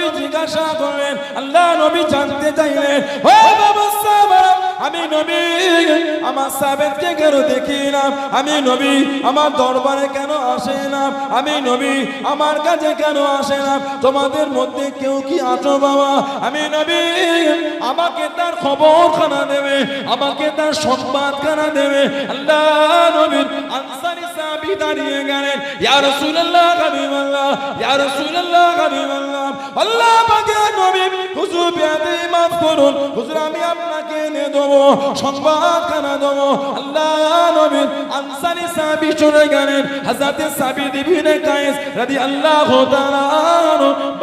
নবী জিজ্ঞাসা করলেন, আল্লাহ নবী জানতে চাইলেন, ও বাবা সাহাবারা, আমি নবী আমার সাহাবাকে কেন দেখি না? আমি নবী আমার দরবারে কেন আসে না? আমি নবী আমার কাছে কেন আসে না? তোমাদের মধ্যে কেউ কি আছো বাবা? আমি নবী, আমাকে তার খবরখানা দেবে, আমাকে তার সংবাদখানা দেবে। আল্লাহ নবীর আনসারী সাহাবী দাঁড়িয়ে গেলেন, ইয়া রাসূলুল্লাহ হাবিবাল্লাহ, ইয়া রাসূলুল্লাহ হাবিবাল্লাহ, আল্লাহ পাকের নবী, হুজুর বিয়াদে মাফ করুন, হুজুর আমি আপনাকে এনে দেবো, সংবাদখানা দেবো। আল্লাহ নবীর আনসারী সাহাবী চলে গেলেন। হযরতে সাবিত ইবনে কায়েস রাদিয়াল্লাহু তাআলা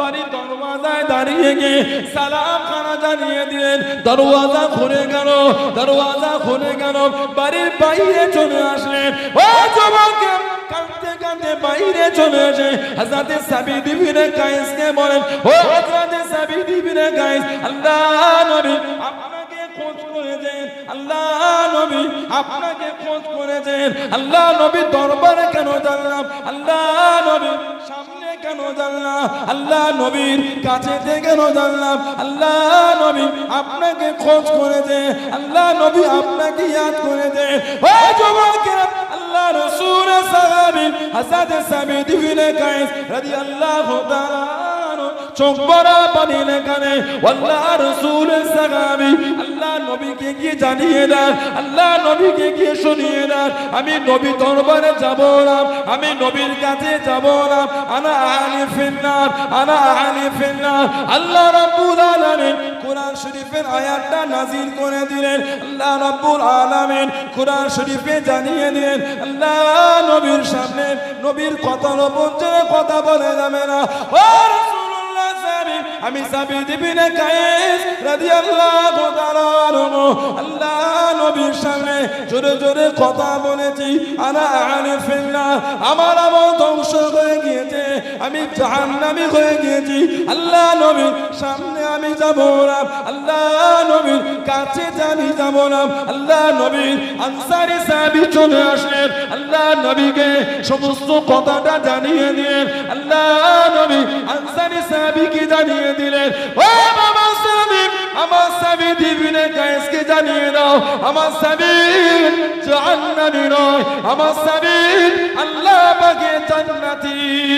বাড়ির দরওয়াজায় দাঁড়িয়ে গিয়ে সালাম খানা জানিয়ে দিলেন। দরওয়াজা খুলে গেল, দরওয়াজা খুলে গেল, বাড়ির বাইরে চলে আসলেন। ও যুবক, কাঁদতে কাঁদতে বাইরে চলে এসে হযরতে সাবিত ইবনে কায়েসকে বলেন, ও হযরতে সাবিত ইবনে কায়েস, আল্লাহ নবী আপনাকে খোঁজ করেছেন, আল্লাহ নবী আপনাকে খোঁজ করেছেন। আল্লাহ নবী দরবারে কেন জানলাম? আল্লাহ নবী সামনে কেন জানলাম? আল্লাহ নবীর কাছে কেন জানলাম? আল্লাহ নবী আপনাকে খোঁজ করেছে, আল্লাহ নবী আপনাকে ইয়াদ করেছে। ও যুবকেরা, আল্লাহ রাসূলের সাহাবী হযরত সাবিত ইবনে কায়েস রাদিয়াল্লাহু তাআলা চোখ ভরা পানি লেখানে, আল্লাহ রাসূলের সাহাবী আল্লাহ নবীকে গিয়ে জানিয়ে দেন, আল্লাহ নবীকে গিয়ে শুনিয়ে দেন, আমি নবী দরবারে যাব না, আমি নবীর কাছে যাব না, আনা আহলি ফিন্নার, আনা আহলি ফিন্নার। আল্লাহ রাব্বুল আলামিন কোরআন শরীফের আয়াতটা নাযিল করে দিলেন। আল্লাহ রাব্বুল আলামিন কোরআন শরীফে জানিয়ে দিলেন, আল্লাহ নবীর সামনে নবীর কথা লবঞ্চনা কথা বলে যাবে না। ও রাসূলুল্লাহ সাহাবী, আমি সাবিত ইবনে কায়েস রাদিয়াল্লাহু তাআলা আনহু আল্লাহ নবীর সামনে জোরে জোরে কথা বলেছি, আনা আহলি ফিন্নার, আমার আমল ধ্বংস হয়ে গিয়েছে, আমি জাহান্নামী হয়ে গিয়েছি। আল্লাহ নবীর সামনে আমি যাব না, আল্লাহ নবীর কাছে আমি যাব না। আল্লাহ নবীর আনসারী সাহাবী চলে আসলেন, আল্লাহ নবীকে সমস্ত কথাটা জানিয়ে দিলেন। আল্লাহ নবী আনসারী সাহাবীকে জানিয়ে দিলেন, ও বাবা সাহাবী, আমার সাবিত ইবনে কায়েসকে জানিয়ে দাও, আমার সাবিত জাহান্নামী নয়, আমার সাবিত আল্লাহ পাকের জান্নাতি।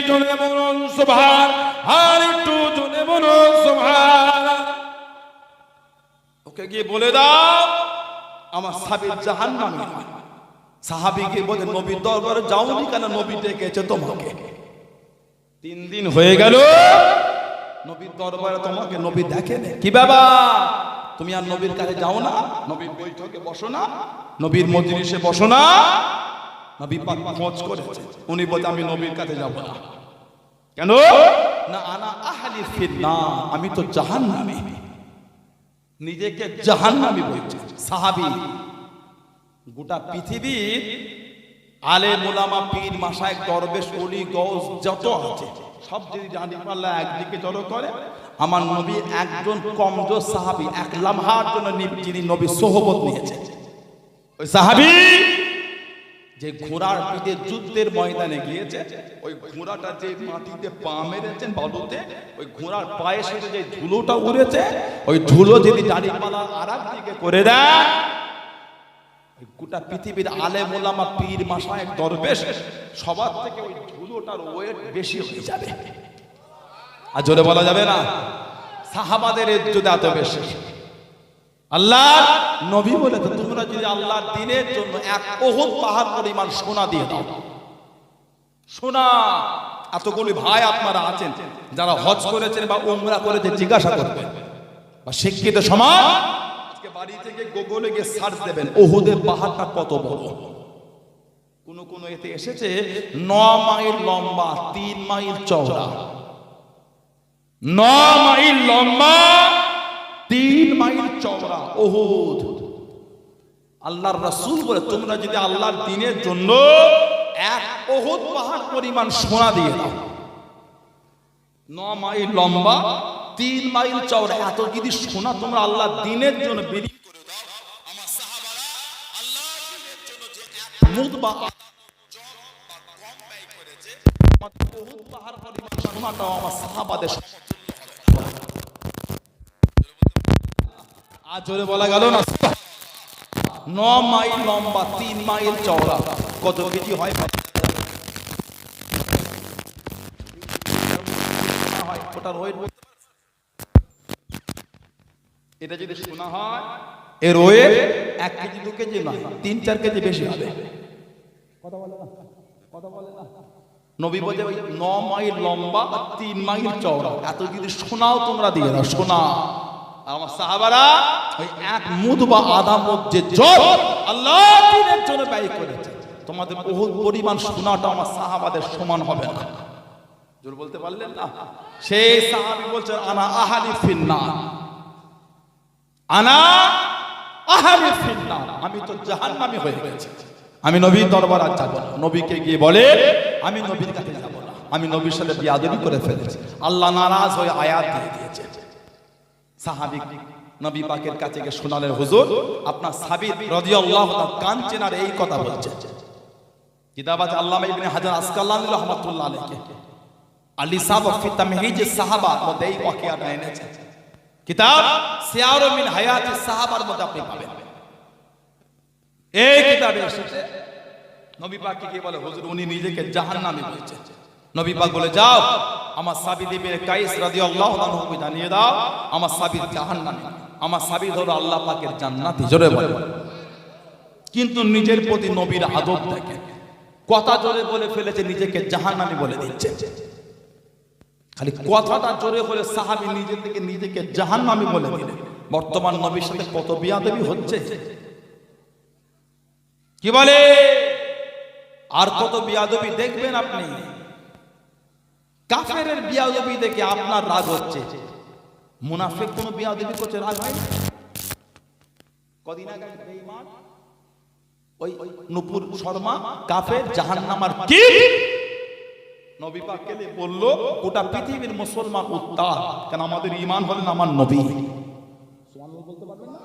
জোরে বলুন সুবহান, আর একটু জোরে বলুন সুবহান। ওকে গিয়ে বলে দাও আমার সাবিত জাহান্নামী। সাহাবীকে বলে, নবীর দরবারে যাওনি কেন? নবী ডেকেছে তোমাকে। 3 দিন হয়ে গেল নবীর দরবারে তোমাকে নবী দেখেন। কি বাবা, তুমি আর নবীর কাছে যাও না? নবীর বৈঠকে বসো না? নবীর মজলিসে বসো না? নবী পাক খোঁজ করেছে, উনি বলে আমি নবীর কাছে যাব না। কেন না? আনা আহলি ফিন্নার, আমি তো জাহান্নামী। নিজেকে জাহান্নামী বলছে সাহাবী। গোটা পৃথিবীর আলেম ওলামা পীর মাশায়েখ দরবেশ ওলি গওস যত আছে সব যদি জানি পাল্লা একদিকে জড়ো করে, আমার নবী একজন কমজোর সাহাবী, এক লামহার জন্য যিনি নবী সোহবত নিয়েছে, ওই সাহাবী যে ঘোড়ার পিঠে যুদ্ধের ময়দানে গিয়েছে, ওই ঘোড়াটা যে মাটিতে পা মেরেছেন বালুতে, ওই ঘোড়ার পায়ে সাথে যে ধুলোটা উড়েছে, ওই ধুলো যদি দাড়িপাল্লা আরেক দিকে করে দেয়, গোটা পৃথিবীর আলেম ওলামা পীর মাশায়েখ দরবেশ সবার থেকে ওই ধুলোটার ওয়েট বেশি হয়ে যাবে। আর জোরে বলা যাবে না, সাহাবাদের ইজ্জত এত বেশি। আল্লাহর নবী বলে, তো তোমরা যদি আল্লাহর দ্বীনের জন্য এক উহুদ পাহাড় পরিমাণ সোনা দিয়ে দাও, সোনা। এতগুলি ভাই আপনারা আছেন যারা হজ করেছেন বা উমরা করেছেন, জিজ্ঞাসা করবেন, বা শিক্ষিত সমাজ আজকে বাড়ি থেকে গুগলে গিয়ে সার্চ দেবেন উহুদের পাহাড়টা কত বড়। কোন এতে এসেছে 9 মাইল লম্বা, 3 মাইল চওড়া। 9 মাইল লম্বা, 3 মাইল চওড়া উহুদ। আল্লাহর রাসূল বলে, তোমরা যদি আল্লাহর দ্বীনের জন্য এক উহুদ পাহাড় পরিমাণ সোনা দিয়ে দাও, 9 মাইল লম্বা, 3 মাইল চওড়া, এত যদি সোনা তোমরা আল্লাহর দ্বীনের জন্য বিলিয়ে করে দাও, আমার সাহাবারা আল্লাহর দ্বীনের জন্য যে এক মুদ বা কম ব্যয় করেছে, উহুদ পাহাড় পরিমাণ সোনাটাও আমার সাহাবাদের আর জোরে বলা গেল না? 9 মাইল লম্বা, 3 মাইল চওড়া, কত কেজি হয়? ওটার ওয়েট এটা যদি শোনা হয়, এর ওয়েট 1 কেজি 2 কেজি না, 3-4 কেজি বেশি হবে। কথা বলে না? কথা বলে না? নবী বলে 9 মাইল লম্বা আর 3 মাইল চওড়া, এত যদি শোনাও তোমরা দিয়ে দাও, শোনা। আমার সাহাবারা ওই 1 মুদ বা আধা মুদ যে জল আল্লাহ দ্বীনের জন্য ব্যয় করেছে, তোমাদের বহুত পরিমাণ শোনাটা আমার সাহাবাদের সমান হবে না। জোর বলতে পারলেন না? সেই সাহাবী বলছেন আনা আহালি ফিন্নার, আনা আহালি ফিন্নার, আমি তো জাহান্নামী হয়ে গেছি, আমি নবীর দরবার আর যাব না। নবীকে গিয়ে বলে আমি নবীর কাছে যাব না, আমি নবীর সাথে বিয়াদবি করে ফেলেছি। আল্লাহ নারাজ হয়ে আয়াত দিয়ে দিয়েছে। সাহাবী নবী পাকের কাছে গিয়ে শোনালেন, হুজুর আপনার সাবিত রাদিয়াল্লাহু তাআলা কাঁদছেন আর এই কথা বলছে। কিতাব আছে আল্লামা ইবনে হাজার আসকালানি রাহমাতুল্লাহ আলাইহি আলী সাহাব ফি তামহিজ সাহাবা মধ্যে এই ওয়াকিয়াটা এনেছে। কিতাব সিয়ার মিন হায়াত সাহাবার মধ্যে আপনি পাবেন। এই কিতাবে এসেছে নবী পাককে কি বলে, হুজুর উনি নিজেকে জাহান্নামী বলছেন। নবী পাক বলে যাও আমার সাবিত ইবনে কাইস রাদিয়াল্লাহু আনহুকে জানিয়ে দাও আমার সাবিত জাহান্নামী, আমার সাবিত হলো আল্লাহ পাকের জান্নাতি। জোরে বলে। কিন্তু নিজের প্রতি নবীর আদব দেখেন, কথা জোরে বলে ফেলেছে, নিজেকে জাহান্নামী বলে দিচ্ছে। খালি কথাটা জোরে বলে সাহাবী নিজে থেকে নিজেকে জাহান্নামী বলে দিলেন। বর্তমান নবীর সাথে কত বিয়াদবি হচ্ছে, কি বলে, আর কত বিয়াদবি দেখবেন আপনি। কাফেরের বিয়াদবি দেখে আপনার রাগ হচ্ছে, মুনাফিক কোন বিয়াদবি করছে রাগ হয় না? কদিন আগে বেঈমান ওই নূপুর শর্মা কাফের জাহান্নামার কি নবী পাককে বলল গোটা পৃথিবীর মুসলমান উত্তাল, কেন আমাদের ঈমান হলেন আমার নবী। সুবহানাল্লাহ বলতে পারবেন না?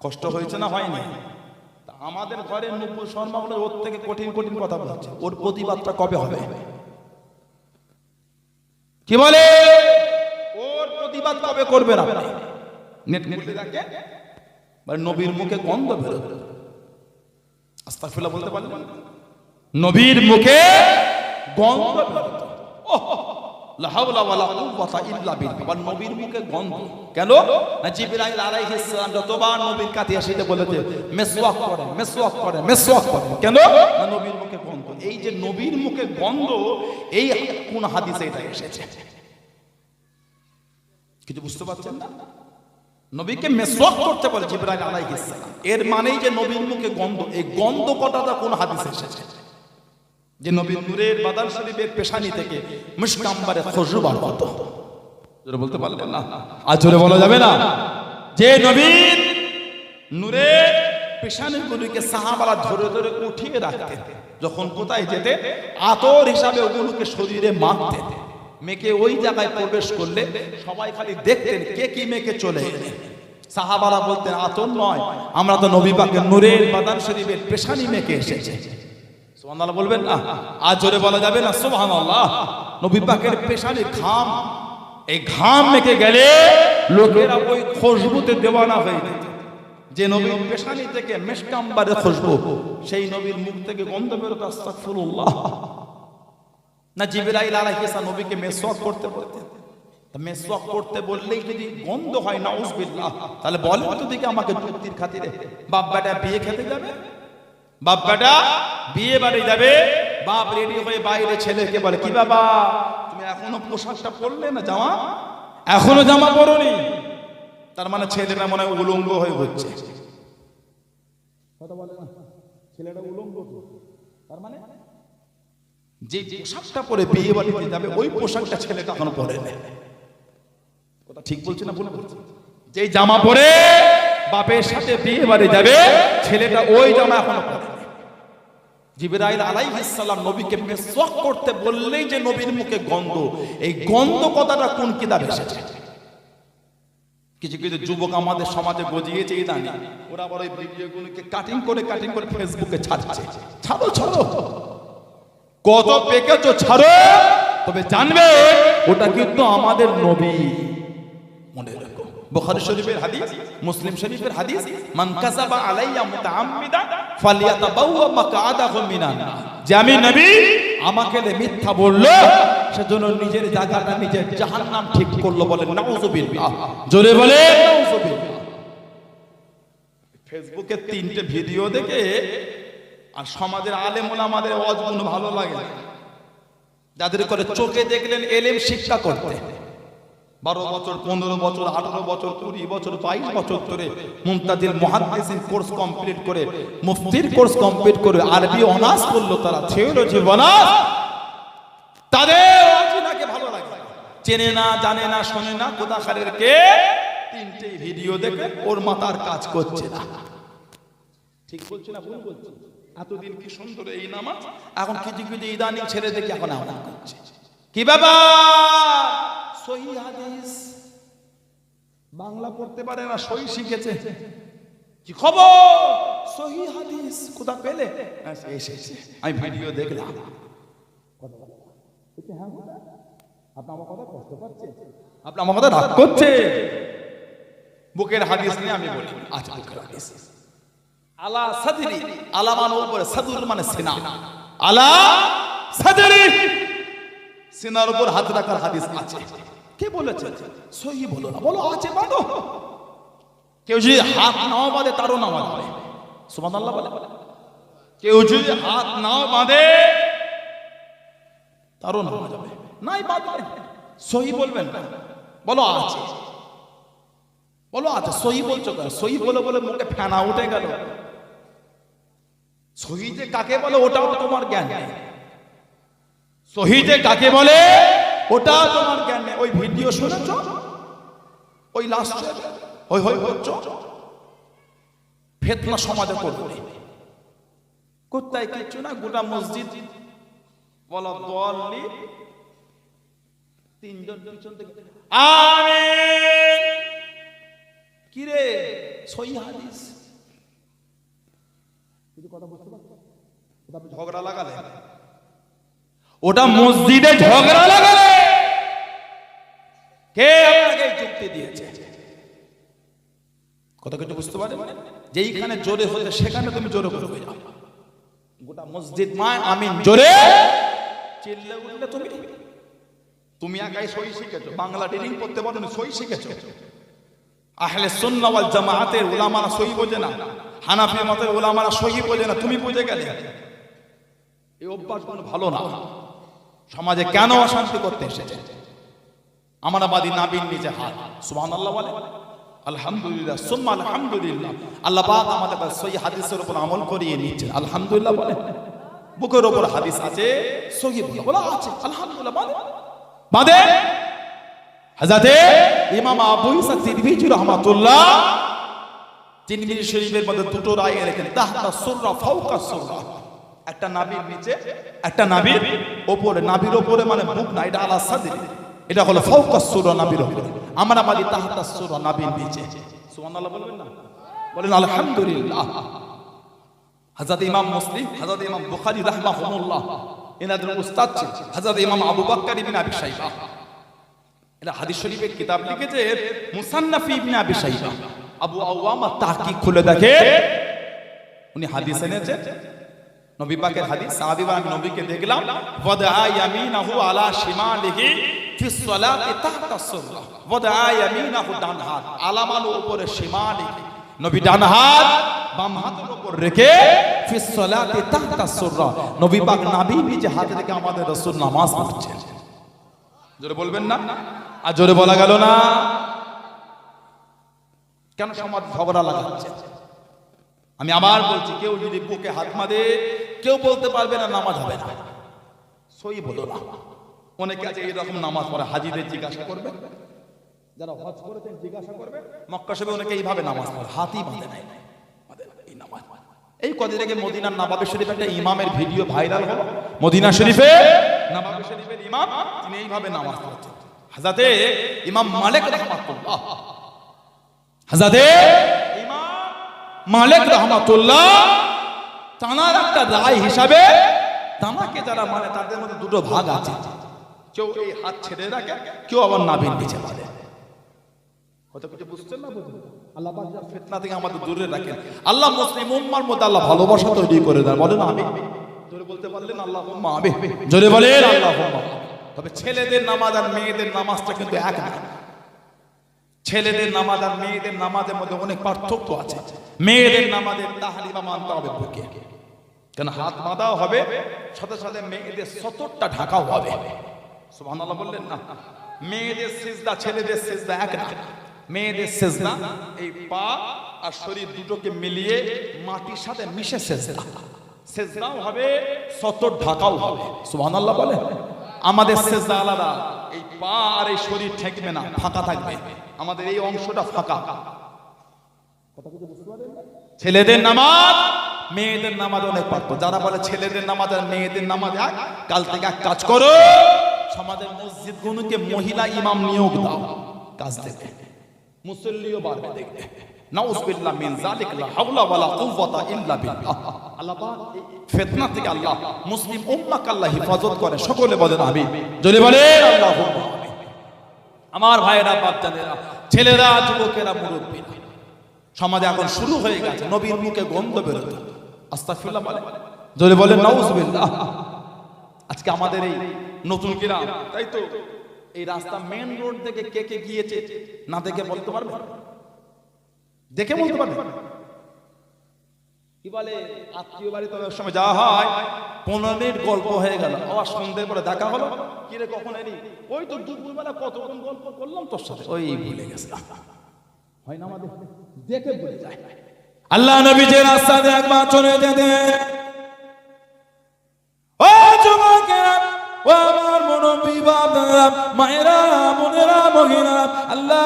কষ্ট হয়েছে না হয়নি? আমাদের ঘরে নূপুর শর্মা বলে ওর থেকে কঠিন কঠিন কথা বলছে, ওর প্রতিবাদটা কবে হবে? কি বলে ওর প্রতিবাদ কবে করবেন আপনি? নেট খুলে দেখে নবীর মুখে গন্ধ বেরোবে, আস্তাগফিরুল্লাহ বলতে পারলেন? নবীর মুখে গন্ধ বেরোতো, লা হাওলা ওয়ালা কুওয়াতা ইল্লা বিল্লাহ। নবীর মুখে গন্ধ কেন? না জিবরাইল আলাইহিস সালাম যতবার নবীর কাছে এসে বলেছে মেসওয়াক করে, মেসওয়াক করে, মেসওয়াক করে, কেন? না নবীর মুখে গন্ধ। এই যে নবীর মুখে গন্ধ, এই কোন হাদিসে এটা এসেছে? কিছু বুঝতে পারছেন না? নবীকে মেসওয়াক করতে বলে জিবরাইল আলাইহিস সালাম, এর মানেই যে নবীর মুখে গন্ধ। এই গন্ধ কথাটা কোন হাদিসে এসেছে? যে নবীর নূরের বাদান শরীফের পেশানি থেকে মুশক আম্বারে খুশবু বার হতো। জোরে বলতে পারলেন না? আজ জোরে বলা যাবে না? যে নবীর নূরের পেশানিগুলোকে সাহাবারা ধরে ধরে উঠিয়ে রাখতেন, যখন কোথায় যেতে আতর হিসাবে ওগুলোকে শরীরে মাখতেন, মেকে ওই জায়গায় প্রবেশ করলে সবাই খালি দেখতেন কে কি মেকে চলে এলেন। সাহাবারা বলতেন আতর নয়, আমরা তো নবী পাকের নূরের বাদান শরীফের পেশানি মেকে এসেছে। সুবহানাল্লাহ বলবেন না? আজ জোরে বলা যাবে না? সুবহানাল্লাহ। নবী পাকের পেশানি ঘাম, এই ঘাম মেখে গেলে লোকেরা ওই খুশবুতে দেওয়ানা হয়ে যেত। যে নবীর পেশানি থেকে মিশক আম্বারে খুশবু, সেই নবীর মুখ থেকে গন্ধ বেরোতো, আস্তাগফিরুল্লাহ। না জিবরাইল আলাইহিস সালাম নবীকে মেসওয়াক করতে বলতেন, মেসওয়াক করতে বললেই যদি গন্ধ হয় নাউজুবিল্লাহ, তাহলে বলেন তো দেখি আমাকে যুক্তির খাতিরে বাপ বেটা বিয়ে খেতে যাবে, বাপ বেটা বিয়ে বাড়ি যাবে, বাপ রেডি হয়ে বাইরে ছেলেকে বলে কি বাবা তুমি এখনো পোশাকটা পরলে না, জামা এখনো জামা পরোনি, তার মানে ছেলেটা মনে হয় উলঙ্গ হয়ে ঘুরছে। কথা বলে না? ছেলেটা উলঙ্গ, তার মানে যে পোশাকটা পরে বিয়ে বাড়িতে যাবে ওই পোশাকটা ছেলেটা এখনো পরে নেই। কথা ঠিক বলছি না ভুল বলছি? যে জামা পরে বাপের সাথে বিয়ে বাড়ি যাবে ছেলেটা ওই জামা এখনো পরে নেই। জিবরাইল আলাইহিস সালাম নবীকে মেসওয়াক করতে বললেই যে নবীর মুখে গন্ধ, এই গন্ধ কথাটা কোন কিতাবে এসেছে? কিছু কিছু যুবক আমাদের সমাজে গজিয়েছে ইদানি, ওরা আবার ওই ভিডিওগুলোকে কাটিং করে ফেসবুকে ছাড়ছে। ছাড়ো ছাড়ো, কত পেকেছো ছাড়ো, তবে জানবে ওটা কিন্তু আমাদের নবী। মনে রাখো বুখারী শরীফের হাদিস, মুসলিম শরীফের হাদিস, মান কাযাবা আলাইয়া মুতাআম্মিদান ফালিয়াতাবাওয়া মাকআদাহু মিনান নার। যে আমি নবী, আমাকে মিথ্যা বললো, সেজন্য নিজের জায়গাটা নিজের জাহান্নাম ঠিক করলো। বলেন নাউযুবিল্লাহ, জোরে বলেন নাউযুবিল্লাহ। ফেসবুকে 3টে ভিডিও দেখে আর সমাজের আলেম ওলামাদের ওয়াজগুলো ভালো লাগে, যাদের করে চোখে দেখলেন এলেম শিক্ষা করতে 12 বছর 15 বছর 18 বছর 20 বছর 22 বছর ধরে মুনতাজিল মুহাদ্দিসিন কোর্স কমপ্লিট করে, মুফতির কোর্স কমপ্লিট করে আরবি অনার্স করলো, তারা থিওলজি অনার্স, তাদের ওয়াজনাকে ভালো লাগে, চেনে না, জানে না, শোনে না, কোথাকারের কে 3টে ভিডিও দেখে ওর মাথার কাজ করছে না। ঠিক বলছি না ভুল বলছি? এতদিন কি সুন্দর এই নামাজ, এখন কিছু কিছু ইদানিং ছেড়ে দেখি এখন এমন করছে। কি ব্যাপার? সহিহ হাদিস বাংলা পড়তে পারে না, সহি শিখেছে। কি খবর? সহিহ হাদিস কোথা পেলে? আমি ভিডিও দেখলাম। আপনি আমার কথা কষ্ট পাচ্ছে, আপনি আমার কথা রাগ করছে। বুকের হাদিস নিয়ে আমি বলি, আচ্ছা বুকের হাদিস, আলা সাদরি, আলা মানে উপরে, সাদুর মানে সিনা, আলা সাদরি, সিনার উপর হাত রাখার হাদিস আছে। কে বলেছে? সহিহ বলো না, বলো আছে বাঁধো। কেউ যদি হাত নাও বাঁধে তারও নামাজ হবে, সুবহানাল্লাহ বলে। কেউ যদি হাত নাও বাঁধে তারও নামাজ হবে, নাই বাঁধবে সহিহ বলবেন না, বলো আছে, বলো আছে। সহিহ বলছো কেন? সহিহ বলে বলে মুখে ফেনা উঠে গেল। সহিহ যে কাকে বলে ওটাও তোমার জ্ঞান নেই। সহিহ যে কাকে বলে ওটা তোমার জ্ঞান নেই। ওই ভিডিও শুনেছো? ওই লাস্ট হই হই হচ্ছো, ফিতনা সমাজে করবে, কোথায় কিছু না, গোটা মসজিদ বলা দললি, 3 জন পিছন থেকে আমিন। কি রে? সহিহ হাদিস। কিছু কথা বুঝতে পারছো? ওটা ঝগড়া লাগালে, ওটা মসজিদে ঝগড়া লাগালে, কে আপনাকে যুক্তি দিয়েছে? কথা কিছু বুঝতে পারে? যেইখানে জোরে হতে সেখানে তুমি জোরে করবে যাও। গোটা মসজিদ মায় আমিন জোরে চিল্লে উঠলে তুমি একাই সহি শিখেছো, বাংলা ট্রেনিং করতে পারো না, সহি শিখেছো। আহলে সুন্নাহ ওয়াল জামাতের উলামারা সহি বোঝে না, হানাফি মতের উলামারা সহি বোঝে না, তুমি বুঝে গেলে। এই অভ্যাস কোনো ভালো না। সমাজে কেন অশান্তি করতে এসেছে? আমরা বাদী নাবির নিচে হাত, সুবহানাল্লাহ বলে, আলহামদুলিল্লাহ, সুম্মা আলহামদুলিল্লাহ। আল্লাহ পাক আমাদের সহিহ হাদিসের উপর আমল করিয়ে নিচ্ছেন, আলহামদুলিল্লাহ বলে। বুকের উপর হাদিস আছে, সহিহ বলা আছে, আলহামদুলিল্লাহ বলে। বাদে হযরতে ইমাম আবু ইসা তিরমিজি রাহমাতুল্লাহ তিরমিজি শরীফের মধ্যে 2টো রায় লেখেন, তাহতা সুররা ফাওকা সুররা, একটা নাভির নিচে, একটা নাভির উপরে। নাভির উপরে মানে বুক না, এটা আলা সাদরি, এটা হলো ফাওকা সুররা, নাভির উপরে। আমরা বলি তাহতা সুররা, নাভির নিচে। সুবহানাল্লাহ বলবেন না? বলেন আলহামদুলিল্লাহ। হযরত ইমাম মুসলিম, হযরত ইমাম বুখারী রাহমাহুল্লাহ, এনাদের উস্তাদ ছিলেন হযরত ইমাম আবু বকর ইবনে আবি শাইবা। এটা হাদিস শরীফের কিতাব লিখেছে মুসান্নাফ ইবনে আবি শাইবা। আবু আওয়ামা তাহকিক খুলে দেখে, উনি হাদিস এনেছেন, নবী পাকের হাদিস। সাহাবী বলেন, নবীকে দেখলাম ওয়াদা ইয়ামিনাহু আলা শিমালিহি ফি সলাতি তাহতা সুররা, ওয়াদা ইয়ামিনাহু, ডান হাত আলামাল উপরে, শিমালিহি নবী ডান হাত বাম হাতের উপর রেখে, ফি সলাতি তাহতা সুররা, নবী পাক নাভি নিচে হাত রেখে আমাদের রাসূল নামাজ পড়ছেন। জোরে বলবেন না? আর জোরে বলা গেল না? কেন সমাজ ঝগড়া লাগাচ্ছে? আমি আবার বলছি, কেউ যদি বুকে হাত মারে, কেউ বলতে পারবে না নামাজ হবে না, সহি বলো না। অনেকে আছে এইরকম নামাজ পড়ে, হাজিদের জিজ্ঞাসা করবে, যারা হজ করেছেন জিজ্ঞাসা করবে, মক্কা শরীফে অনেকে এইভাবে নামাজ পড়ে, হাতই বাঁধে নাই এই নামাজ। এই কদিন আগে মদিনার নবাবী শরীফে একটা ইমামের ভিডিও ভাইরাল হলো। মদিনা শরীফে নবাবী শরীফের ইমাম, তিনি এইভাবে নামাজ পড়ছেন। হযরতে ইমাম মালিক রাহমাতুল্লাহ, হযরতে ইমাম মালিক রাহমাতুল্লাহ, তানার একটা রায় হিসাবে, তানাকে যারা মানে তাদের মধ্যে 2টো ভাগ আছে। কেউ এই হাত ছেড়ে রাখে, কেউ আবার নাভির নিচে বাঁধে। কথা কিছু বুঝছেন না? আল্লাহ পাক যার ফিতনা থেকে আমাদের দূরে রাখেন। আল্লাহ মুসলিম উম্মার মধ্যে আল্লাহ ভালোবাসা তৈরি করে দেন। বলেন আমিন। জোরে বলতে পারলেন আল্লাহুম্মা আমিন। জোরে বলেন আল্লাহুম্মা। তবে ছেলেদের নামাজ আর মেয়েদের নামাজটা কিন্তু এক না। ছেলেদের নামাজ আর মেয়েদের নামাজের মধ্যে অনেক পার্থক্য আছে। মেয়েদের নামাজের তাহরিমা মানতে হবে বুকে, কেন হাত বাঁধাও হবে, সাথে সাথে মেয়েদের সতরটা ঢাকাও হবে। সুবহানাল্লাহ বললেন না? মেয়েদের সিজদা ছেলেদের সিজদা এক না। মেয়েদের সিজদা এই পা আর শরীর দুটোকে মিলিয়ে মাটির সাথে মিশে সিজদা, সিজদাও হবে, সতর ঢাকাও হবে। সুবহানাল্লাহ বলে। আমাদের সিজদা আলাদা, এই পা আর এই শরীর ঠেকবে না, ফাঁকা থাকবে, আমাদের এই অংশটা ফাঁকা। ছেলেদের নামাজ মেয়েদের নামাজ অনেক পার্থক্য। যারা বলে ছেলেদের নামাজ আর মেয়েদের নামাজ এক, কাল থেকে এক কাজ করো, সমাজের মসজিদগুলোকে মহিলা ইমাম নিয়োগ দাও, কাজ দেবে, মুসল্লিও বাড়বে দেখবে। নাউযুবিল্লাহ মিন যালিক, লা হাওলা ওয়ালা কুওয়াতা ইল্লা বিল্লাহ। আল্লাহ পাক ফিতনা থেকে আল্লাহ মুসলিম উম্মাহকে আল্লাহ হেফাজত করে। সকলে বলেন আমিন। জোরে বলেন আল্লাহুম্মা আমিন। আমার ভাইয়েরা, বাচ্চাদেরা, ছেলেরা, যুবকেরা, মুরব্বীরা, সমাজে এখন শুরু হয়ে গেছে নবীর মুখে গন্ধ বেরোতে। আস্তাগফিরুল্লাহ বলে। জোরে বলেন নাউযুবিল্লাহ। আজকে আমাদের এই নতুন গ্রাম, তাই তো, এই রাস্তা মেন রোড থেকে কে কে গিয়েছে না দেখে বলতে পারবে? দেখে বলতে পারবে? কি বলে আত্মীয় বাড়িতে অনেক সময় যাওয়া হয়, 15 মিনিট গল্প হয়ে গেল, আবার সন্ধ্যে পরে দেখা হলো, কি রে কখন এলি? ওই তো দুপুরবেলা কতক্ষণ গল্প করলাম তোর সাথে, ওই ভুলে গেছিলাম। হয় না আমাদের? দেখে ভুলে যায়। আল্লাহ নবী যে রাস্তা দিয়ে একবার চলে যেতেন, ও যুবকেরা, ও আমার মুরব্বী বাবারা, মায়েরা, বোনেরা, মহিলারা, আল্লাহ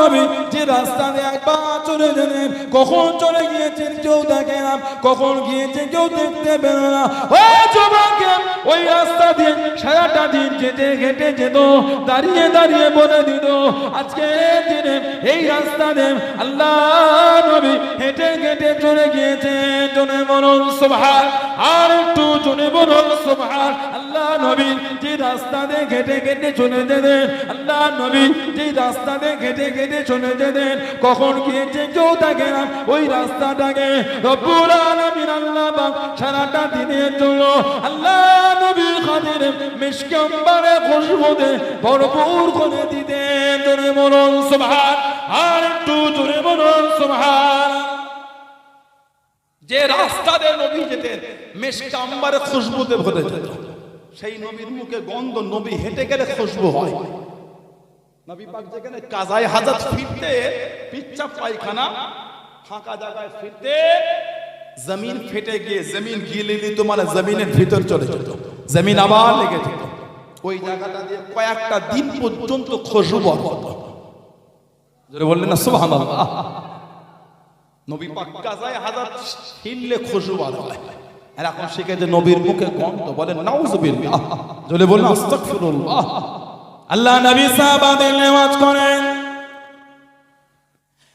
নবী যে রাস্তা দিয়ে একবার চলে যেতেন, কখন চলে গিয়েছেন কেউ দেখে না, কখন গিয়েছে কেউ দেখতে পেল না। ও যুবকেরা, ওই রাস্তা দিয়ে সারাটা দিন যেতে হেঁটে যেত, দাঁড়িয়ে দাঁড়িয়ে বলে দিত, আজকে দিনে এই রাস্তা দিয়ে আল্লাহ নবী হেঁটে হেঁটে চলে গিয়েছেন। জনে বলুন সুবহান, আর একটু জনে বলুন সুবহান। আল্লাহ নবী যে রাস্তা দিয়ে হেঁটে হেঁটে চলে যেতেন, আল্লাহ নবী যে রাস্তা দিয়ে হেঁটে হেঁটে চলে যেতেন, কখন গিয়েছে কেউ দেখে না, ওই রাস্তাটাকে রব্বুল আলামিন আল্লাহ পাক সারাটা দিনের জন্য আল্লাহ নবীর খাতিরে মিশকে আম্বারে খুশবুতে ভরপুর করে দিতেন। জোরে বলুন সুবহান, আর একটু জোরে বলুন সুবহান। যে রাস্তা দিয়ে নবী যেতেন মিশকে আম্বারে খুশবুতে ভরে যেত, সেই নবীর মুখে গন্ধ, নবী হেঁটে গেলে খুশবু হয়। নবী পাক যেখানে কাজায় হাজাত ফিরতে, পিচ্চাপ পায়খানা ফাঁকা জায়গায় ফিরতে, জমিন ফেটে গিয়ে জমিন গিলে নিত, মানে জমিনের ভিতর চলে যেত, জমিন আবার লেগে যেত, ওই জায়গাটা দিয়ে কয়েকটা দিন পর্যন্ত খুশবু হতো। জোরে বললেন না সুবহানাল্লাহ? নবী পাক কাজায় হাজাত ফিরলে খুশবু হয়। আর এখন শিখে যে নবীর মুখে গন্ধ, বলেন নাউযুবিল্লাহ। জোরে বলুন আস্তাগফিরুল্লাহ। আল্লাহ নবী সাহাবাদের নেওয়াজ করেন,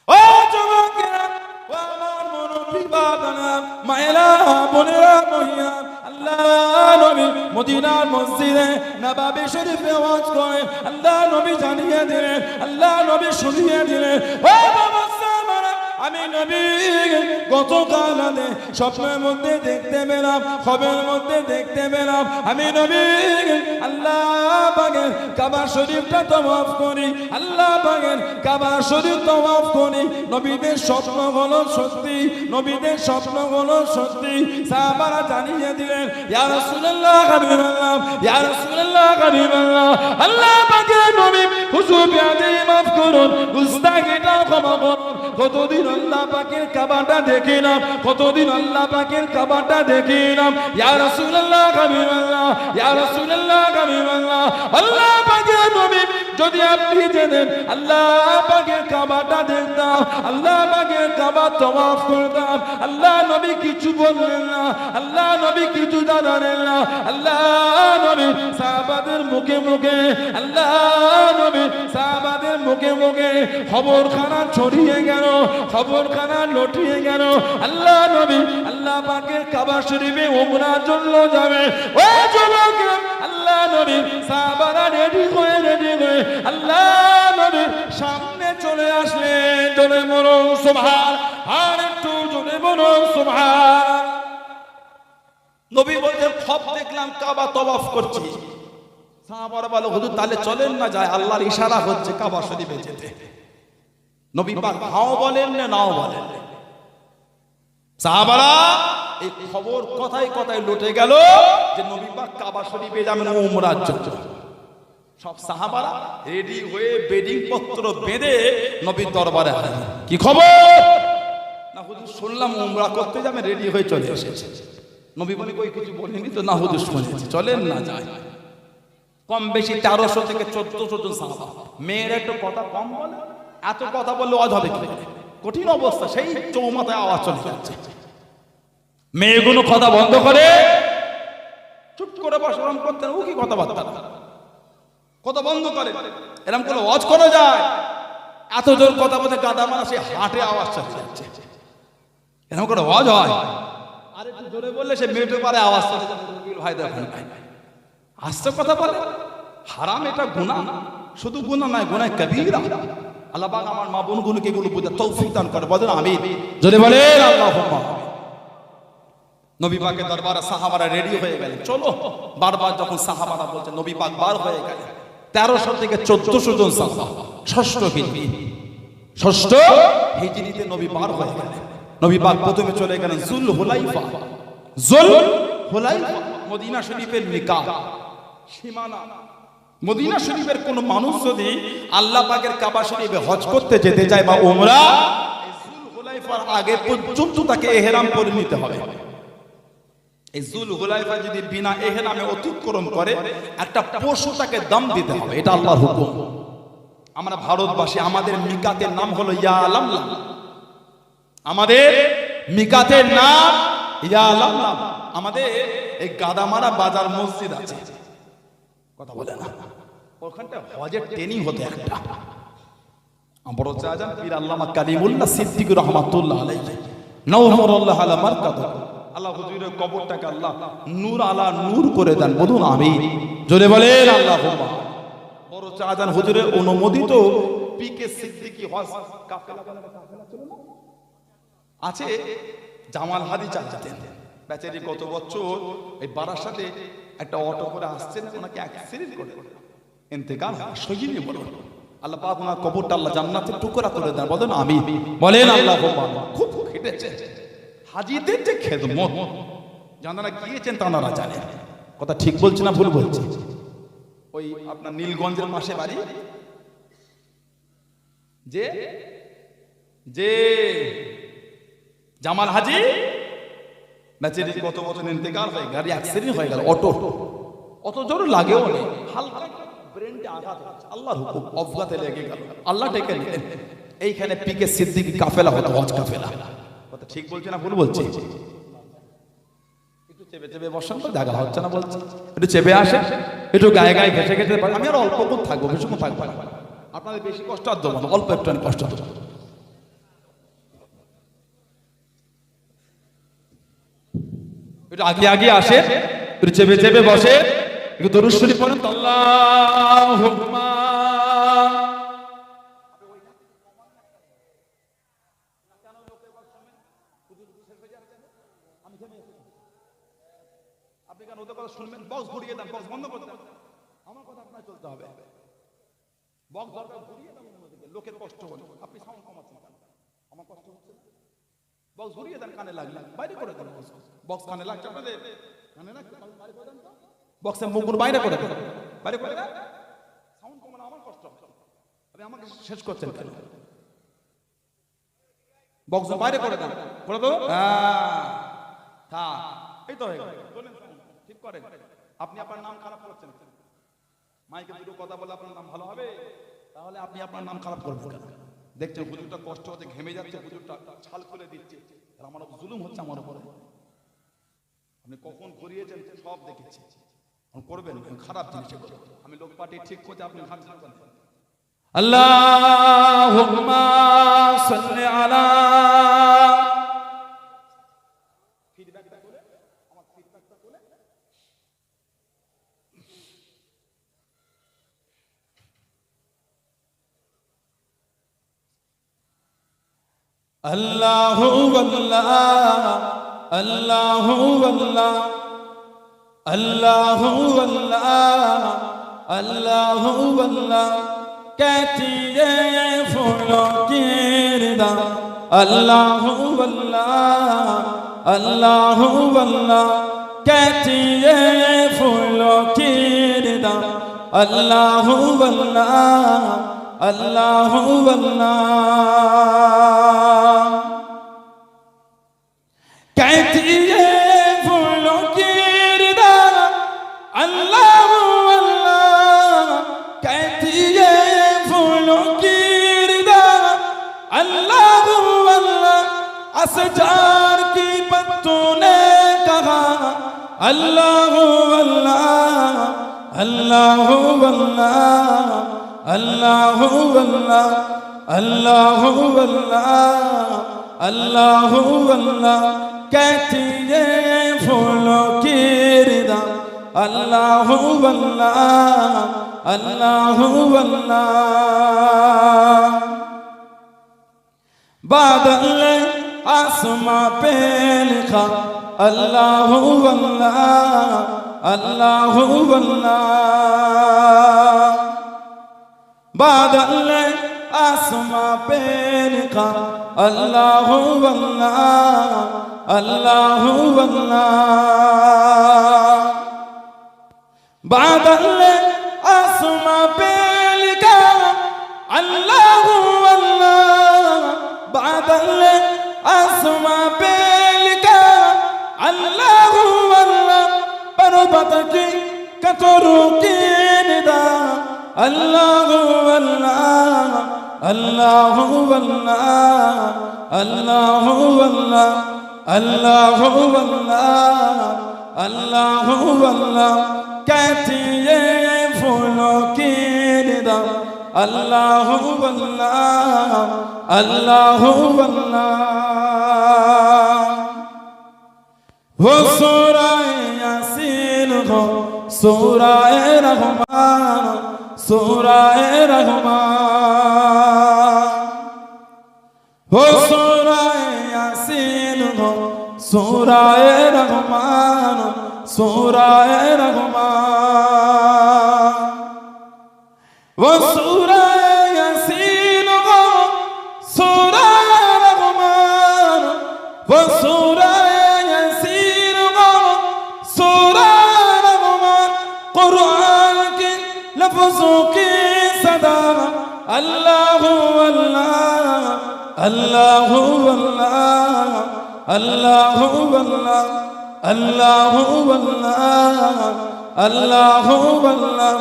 ও যুবকেরা, ও আমার মুরব্বী বাবারা, মায়েরা, বোনেরা, মহিলা, আল্লাহ নবী মদিনার মসজিদে নববী শরীফে ওয়াজ করেন। আল্লাহ নবী জানিয়ে দিলেন, আল্লাহ নবী শুনিয়ে দিলেন, ও বাবা সাহাবারা, আমি নবী গতকাল স্বপ্নের মধ্যে দেখতে পেলাম, খবরের মধ্যে দেখতে পেলাম, আমি নবী আল্লাহ পাকের কাবা শরীফটা তওয়াফ করি, আল্লাহ পাকের কাবা শরীফ তওয়াফ করি। নবীদের স্বপ্ন হলো সত্যি, নবীদের স্বপ্ন হলো সত্যি। সাহাবারা জানিয়ে দিলেন, ইয়া রাসূলুল্লাহ হাবিবাল্লাহ, ইয়া রাসূলুল্লাহ হাবিবাল্লাহ, আল্লাহ পাকের নবী হুজুর বিয়াদি মাফ করুন, গুস্তাখিটা ক্ষমা করুন। কতদিন আল্লাহ পাকের কাবাটা দেখি না, কতদিন আল্লাহ পাকের কাবাটা দেখি না। ইয়া রাসূলুল্লাহ হাবিবাল্লাহ, ইয়া রাসূলুল্লাহ হাবিবাল্লাহ, আল্লাহ পাকের নবী যদি আপনি যেতেন আল্লাহ পাকের কাবাটা দেখতাম, আল্লাহ পাকের কাবা তওয়াফ করতাম। আল্লাহ নবী কিছু বললেন না, আল্লাহ নবী কিছু জানালেন না। আল্লাহ নবী সাহাবাদের মুখে মুখে, আল্লাহ নবী সাহাবাদের মুখে মুখে খবরখানা ছড়িয়ে গেল, খবরখানা লটিয়ে গেল। আল্লাহ নবী আল্লাহ পাকের কাবা শরীফে উমরার জন্য যাবে। ও যুবকেরা, আল্লাহ নবী সাহাবারা রেডি হয়ে আল্লাহ নবীর সামনে চলে আসে। সুবহান, আর একটু জোরে বলুন সুবহান। নবী বলছেন খব দেখলাম কাবা তওয়াফ করছি। সাহাবারা বলে হুজুর তাহলে চলেন না যায়, আল্লাহর ইশারা হচ্ছে কাবা শরীফে যেতে। নবী পাক হাও বলেন না নাও বলেন। সাহাবারা এই খবর কথায় কথায় লুটে গেল যে নবী পাক কাবা শরীফে যাবেন উমরার জন্য। সব সাহাবারা রেডি হয়ে বেডিং পত্র বেঁধে নবীর দরবারে হাজির। কি খবর? না হুজুর শুনলাম উমরা করতে যাবেন, রেডি হয়ে চলে এসেছে। নবী বলে কই কিছু বলেনি তো? না হুজুর শুনেছি, চলেন না যায়। কম বেশি 1300 থেকে 1400 জন সাহাবা। মেয়েরা একটু কথা কম বলে, এত কথা বললে অজ হবে কি? কঠিন অবস্থা, সেই চৌমাথায় আওয়াজ চলে যাচ্ছে। মেয়েগুলো কথা বন্ধ করে চুপ করে বসরাম করতেন। ও কি কথাবার্তা, কথা বন্ধ করে এরকম করে ওয়াজ করা যায়? এত জোর কথা বলতে গাদা মারা সে হাটে আওয়াজ চলে যাচ্ছে। এরকম করে ওয়াজ হয়? আর একটু জোরে বললে সে মেটে পারে আওয়াজ চলে যাচ্ছে। ভাই দেখেন আস্তে কথা বলে। হারাম, এটা গুনাহ, শুধু গুনাহ নয়, গুনাহ কবীরা। আল্লাহ পাক আমার মা বোনগুলোকে এগুলো বুঝে তৌফিক দান করে। বলেন আমিন। জোরে বলেন আল্লাহুম্মা। নবী পাকের দরবারে সাহাবারা রেডি হয়ে গেলেন, চলো। বারবার যখন সাহাবারা বলছে নবী পাক বার হয়ে গেলেন। 1300 থেকে 1400 জন সাহাবা। ষষ্ঠ হিজরিতে নবী বার হয়ে গেলেন। নবী পাক প্রথমে চলে গেলেন জুল হুলাইফা। মদিনা শরীফের মিকাত, সীমানা। মদিনা শরীফের কোন মানুষ যদি আল্লাহ পাকের কাবা শরীফে হজ করতে যেতে চায় বা উমরা, এই জুল হুলাইফার আগে পর্যন্ত তাকে ইহরাম করে নিতে হবে। এই জুল হুলাইফা যদি বিনা ইহরামে অতিক্রম করে, একটা পশু তাকে দাম দিতে হবে। এটা আল্লাহর হুকুম। আমরা ভারতবাসী, আমাদের মিকাতের নাম হলো ইয়া লামলাম। আমাদের মিকাতের নাম ইয়া লামলাম। আমাদের এই গাদামারা বাজার মসজিদ আছে, কথা বলে না, ওখানটা হজের ট্রেনিং হতে একটা বড় চাচা পীর আল্লামা কালিমুল্লাহ সিদ্দিক রহমাতুল্লাহ আলাইহি নওমুরুল্লাহ আলা মারকাত। আল্লাহ হুজুরের কবরটাকে আল্লাহ নূর আলা নূর করে দেন। বলুন আমিন। জোরে বলেন আল্লাহুম্মা। বড় চাচা হুজুরের অনুমোদিত পিকে সিদ্দিকী হজ কাফেলা ছিল না? আছে, জামাল হাদি চাচাতেন। বেচারি গত বছর এই বারাসাতে একটা অটো করে আসছেন, ওনাকে অ্যাক্সিডেন্ট করে ইন্তেকাল সহিনি। বলুন আল্লাহ পাক ওনার কবরটা আল্লাহ জান্নাতের টুকরা করে দেন। বলেন আমিন। বলেন আল্লাহুম্মা। খুব খেটেছে হাজিদের যে খেদমত, যারা গিয়েছেন তারা জানেন। কথা ঠিক বলছি না ভুল বলছি? ওই আপনার নীলগঞ্জের পাশে বাড়ি, যে যে জামাল হাজি বেচারি গত বছর ইন্তেকাল হয়ে গাড়ি অ্যাক্সিডেন্ট হয়ে গেল। অটো অত জোর লাগেও নেই, হালকা ব্রেনটা আঘাত হয়েছে। আল্লাহর হুকুম, অফগাতে লেগে গেল, আল্লাহ ডেকে নিলেন। এইখানে পিকে সিদ্দিকী কাফেলা হতো, হজ কাফেলা। কথা ঠিক বলছে না ভুল বলছে? একটু চেপে চেপে বসান তো, জায়গা হচ্ছে না বলছে। একটু চেপে আসে, একটু গায়ে গায়ে ঘেসে ঘেসে। আমি আর অল্পক্ষণ থাকবো, বেশিক্ষণ থাকবো না। আপনাদের বেশি কষ্ট আর দেবো না, অল্প একটু কষ্ট দেবো। একটু আগে আগে আসে, একটু চেপে চেপে বসে, একটু দরুদ শরীফ পড়েন তো। আল্লাহুম্মা। আপনি কেন ওদের কথা শুনবেন? বক্স ঘুরিয়ে দেন, বক্স বন্ধ করে দেন। আমার কথা আপনার চলতে হবে। বক্স দরকার ঘুরিয়ে দেন, লোকের কষ্ট হলো। আপনি সাউন্ড কমাচ্ছেন কেন? আমার কষ্ট হচ্ছে। বক্স ঘুরিয়ে দেন, কানে লাগলে বাইরে করে দেন। বক্স কানে লাগছে আপনাদের, কানে লাগছে, বাইরে করে দেন। বক্সের মুখগুলো বাইরে করে দেন, বাইরে করে দেন। সাউন্ড কমানো আমার কষ্ট হচ্ছে। আপনি আমাকে শেষ করছেন কেন? বক্স বাইরে করে দেন, করে দেবো। হ্যাঁ, এই তো হয়ে গেল। ঠিক করেন। আপনি আপনার নাম খারাপ করছেন। মাইকে দুটো কথা বলে আপনার নাম ভালো হবে? তাহলে আপনি আপনার নাম খারাপ করবেন কেন? দেখছেন হুজুরটা কষ্ট হচ্ছে, ঘেমে যাচ্ছে, হুজুরটা ছাল খুলে দিচ্ছে, আর আমার জুলুম হচ্ছে আমার উপরে। আপনি কখন ঘুরিয়েছেন সব দেখেছি। করবেন খারাপ জিনিস। আমি লোক পার্টি ঠিক করতে আপনি ঘাট ছাড়বেন। আল্লাহুম্মা সাল্লি আলা। ফিডব্যাকটা করে, আমার ফিডব্যাকটা করে। আল্লাহু আল্লাহ আল্লাহু আল্লাহ अल्लाहु अल्लाह अल्लाहु अल्लाह कहती है फूलों की रिदा अल्लाहु अल्लाह अल्लाहु अल्लाह कहती है फूलों की रिदा अल्लाहु अल्लाह अल्लाहु अल्लाह कहती है फूलों की अल्लाह अल्लाह कहती है फूलों की रिदा अल्लाह अल्लाह असजार की पत्तों ने कहा अल्लाह अल्लाह अल्लाह अल्लाह अल्लाह अल्लाह अल्लाह अल्लाह अल्लाह अल्लाह कहती है फूलों की रिदा अल्लाह अल्लाह अल्लाह अल्लाह बादल ने आसमां पे लिखा अल्लाह अल्लाह अल्लाह अल्लाह बादल ने आसमां पे लिखा अल्लाह अल्लाह अल्लाह अल्लाह बादल ने आसमां पे लिखा अल्लाह अल्लाह बादल ने आसमां पे लिखा अल्लाह अल्लाह पर्वत की कतरों की निदा अल्लाह अल्लाह अल्लाह अल्लाह अल्लाह अल्लाह अल्लाह अल्लाह अल्लाह कहती है फूलों की निदा अल्लाह अल्लाह अल्लाह अल्लाह वो सूरह यासीन हो सूरह रहमान सूरह रहमान वो सूरह यासीन हो सूरह रहमान सूरह रहमान वो सूरह यासीन हो सूरह रहमान वो सूरह यासीन हो सूरह रहमान कुरान के लफ्जों की सदा अल्लाह अल्लाह अल्लाह अल्लाह अल्लाह अल्लाह अल्लाह अल्लाह अल्लाह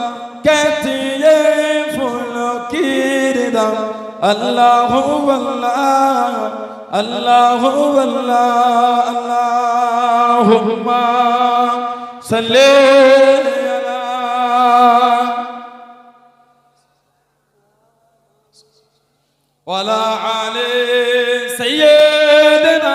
कहती है फूलों की रिदा अल्लाह अल्लाह अल्लाह अल्लाह अल्लाहुम्मा सल्ली अला वला आले सय्यदना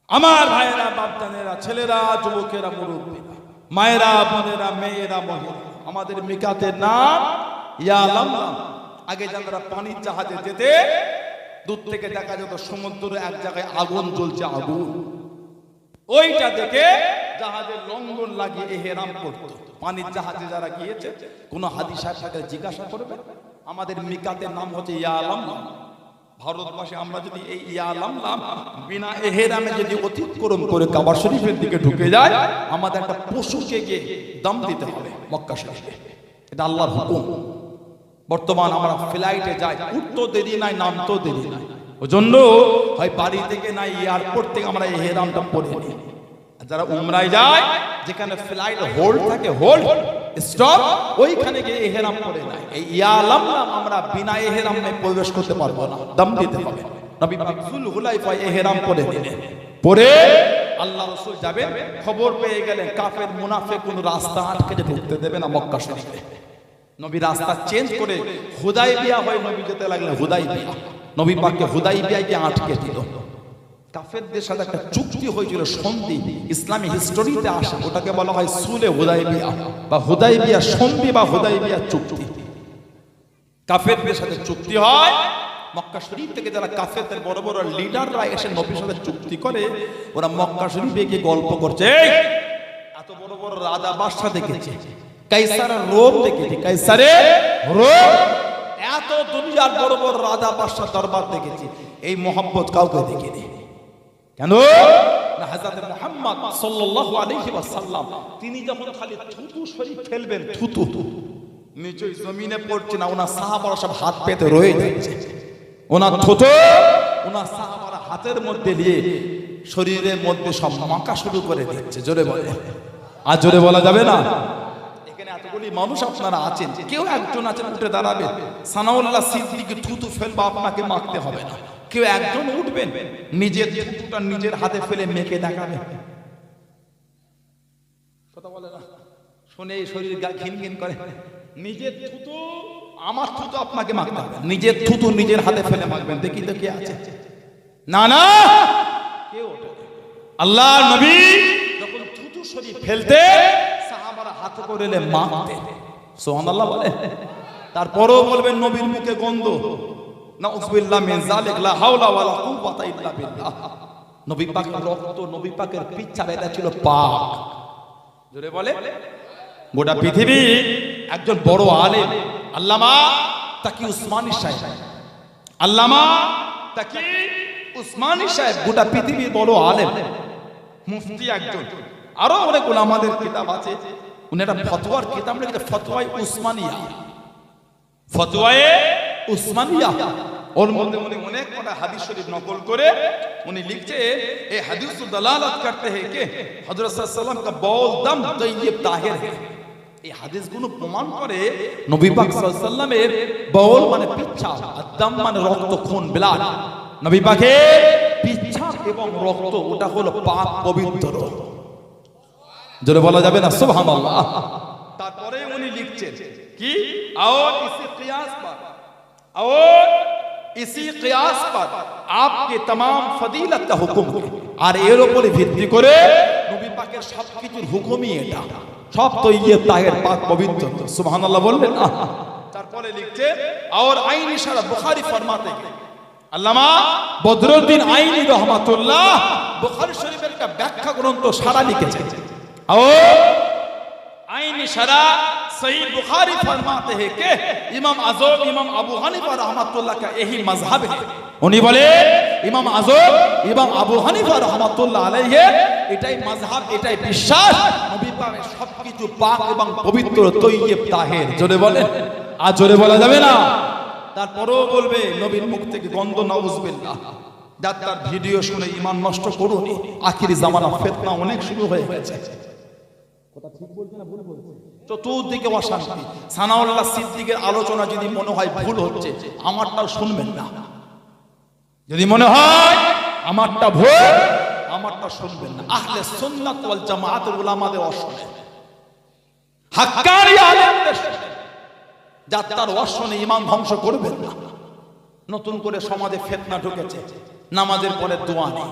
আমার ভাইয়েরা বাপদানেরা ছেলেরা যুবকেরা মুরব্বীরা মায়েরা বোনেরা মেয়েরা মহিলা আমাদের মিকাতের নাম ইয়া লামলাম আগে যারা পানির জাহাজে যেতে দূর থেকে দেখা যেত সমুদ্রে এক জায়গায় আগুন জ্বলছে আগুন ওইটা দেখে জাহাজের লঙ্ঘন লাগিয়ে ইহরাম করত পানির জাহাজে যারা গিয়েছে কোন হাদী সাহেবকে জিজ্ঞাসা করবে আমাদের মিকাতের নাম হচ্ছে ইয়া লামলাম ভারতবাসী আমরা যদি এই ইয়া লামলাম বিনা ইহরামে যদি অতিক্রম করে কাবা শরীফের দিকে ঢুকে যায় আমাদের একটা পশুকে গিয়ে দাম দিতে হবে মক্কা শরীফে এটা আল্লাহর হুকুম বর্তমান আমরা ফ্লাইটে যাই উঠতে দেরি নাই নামতেও দেরি নাই ওজন্য হয় বাড়ি থেকে না এয়ারপোর্ট থেকে আমরা ইহরামটা পরে নিই যারা উমরায় যায় যেখানে ফ্লাইট হোল্ড থাকে হোল্ড স্টপ ওইখানে গিয়ে ইহরাম পরে নাই এই ইয়া লামলাম আমরা বিনা ইহরামে প্রবেশ করতে পারবো না দাম দিতে হবে নবী পাক যুলহুলাইফা ইহরাম পরে নিলেন পরে আল্লাহ রাসূল যাবেন খবর পেয়ে গেলেন কাফের মুনাফিক কোন রাস্তা আটকে ঢুকতে দেবে না মক্কা শরীফে নবী রাস্তা চেঞ্জ করে হুদাইবিয়া হয়ে নবী যেতে লাগলেন হুদাইবিয়া নবী পাককে হুদাইবিয়ায় গিয়ে আটকে দিল কাফেরদের সাথে একটা চুক্তি হয়েছিল সন্ধি ইসলামী হিস্টোরিতে আসে ওটাকে বলা হয় সুলে হুদাইবিয়া বা হুদাইবিয়া সন্ধি বা হুদাইবিয়া চুক্তি কাফেরদের সাথে চুক্তি হয়। মক্কা শরীফ থেকে যারা কাফেরদের বড় বড় লিডাররা এসে নবীর সাথে চুক্তি করে, ওরা মক্কা শরীফে গিয়ে গল্প করছে, এত বড় বড় রাজা বাদশা দেখেছে, কাইসারের রোম দেখেছে, কাইসারের রোম, এত দুনিয়ার বড় বড় রাজা বাদশা দরবার দেখেছি, এই মোহাম্মদ কাউকে দেখিনি। কেন না, হযরত মুহাম্মদ সাল্লাল্লাহু আলাইহি ওয়াসাল্লাম তিনি যখন খালি থুতু শরীফ ফেলবেন, থুতু নিচে জমিনে পড়ছে না, ওনার সাহাবারা সব হাত পেতে রয়ে যাচ্ছে, ওনার থুতু ওনার সাহাবারা হাতের মধ্যে নিয়ে শরীরের মধ্যে সব মাখা শুরু করে দিচ্ছে। জোরে বলে, আর জোরে বলা যাবে না। এখানে এতগুলি মানুষ আপনারা আছেন, কেউ একজন আছেন উঠে দাঁড়াবে, সানাউল্লাহ সিদ্দিকী থুতু ফেলবা, আপনাকে মাখতে হবে না। কেউ একজন উঠবেন, নিজের থুতুটা নিজের হাতে ফেলে মেখে দেখাবে, কথা বলে না, শুনে শরীর গা ঘিন ঘিন করে। নিজের থুতু, আমার থুতু আপনাকে মাখতে হবে, নিজের থুতু নিজের হাতে ফেলে মাখবেন, দেখি তো কে আছে। না না, কেউ ওঠে। আল্লাহ নবী যখন থুতু শরীফ ফেলতে, সাহাবারা হাত করে মাখতে, সুবহানাল্লাহ বলে। তারপরেও বলবেন নবীর মুখে গন্ধ, নাউযুবিল্লাহ মিন যালিক, লা হাওলা ওয়ালা কুওয়াতা ইল্লা বিল্লাহ। নবী পাকের রক্ত, নবী পাকের পিচ্ছা, এটা ছিল পাক। জোরে বলে। গোটা পৃথিবী একজন বড় আলেম আল্লামা তাকি উসমানী সাহেব, আল্লামা তাকি উসমানী সাহেব গোটা পৃথিবীর বড় আলেম, মুফতি একজন। আরো অনেক উলামাদের কিতাব আছে, উনি একটা ফতোয়ার কিতাব লিখেছেন, ফতোয়ায়ে উসমানিয়া, ফতোয়ায়ে উসমানিয়া। ওর মধ্যে উনি অনেক কটা হাদিস শরীফ নকল করে উনি লিখছে, এই হাদিস দালালাত করতে हैं कि হযরত সাল্লাল্লাহু আলাইহি ওয়াসাল্লাম का बौल दम तय्यब ताहिर है। এই হাদিসগুলো প্রমাণ করে নবী পাক সাল্লাল্লাহু আলাইহি ওয়াসাল্লামের বাউল মানে পিচ্ছা, আর দাম মানে রক্ত, খুন, ব্লাড। নবী পাকের পিচ্ছা এবং রক্ত ওটা হলো পাক, পবিত্র। জোরে বলা যাবে না সুবহানাল্লাহ। তারপরে উনি লিখছেন কি, और इसी कियास पर, और इसी कियास पर आपके तमाम फजीलत का हुक्म, আর এর উপরে ভিত্তি করে নবী পাকের সবকিছুর হুকুমই এটা, সব তো ইয়ে তাহের, পাক, পবিত্র। সুবহানাল্লাহ বললেন না। তারপরে লিখছে, और आईनी शरह बुखारी फरमाते हैं, আল্লামা বদরুদ্দিন আইনি রহমাতুল্লাহ বুখারী শরীফের একটা ব্যাখ্যা গ্রন্থ সারা লিখেছে। और आईनी शरह सही बुखारी फरमाते हैं कि इमाम आज़म इमाम अबू हनीफा रहमतुल्लाह का यही मजहब है। उन्हीं बोले इमाम आज़म इमाम अबू हनीफा रहमतुल्लाह अलैहि এটাই মাযহাব, এটাই বিশ্বাস, নবী পাকের সবকিছু পাক এবং পবিত্র, তয়্যিব, তাহের। জোরে বলেন, আর জোরে বলা যাবে না। তারপরেও বলবে নবীর মুখ থেকে গন্ধ, নাউযুবিল্লাহ। যার ভিডিও শুনে ঈমান নষ্ট করুন, আখিরি জামানা ফিতনা অনেক শুরু হয়ে গেছে। কথা ঠিক বলছে না ভুল বলছে? চতুর্দিকে অশান্তি। সানাউল্লাহ সিদ্দিকের আলোচনা যদি মনে হয় ভুল হচ্ছে, আমারটাও শুনবেন না। যদি মনে হয় আমারটা ভুল, আমারটা শুনবেন না। আহলে সুন্নাত ওয়াল জামাআতের উলামাদের অশনে, হাক্কানি আলেমদের শুনে, যার তার অশনে ঈমান ধ্বংস করবেন না। নতুন করে সমাজে ফিতনা ঢুকেছে, নামাজের পরে দোয়া নেই,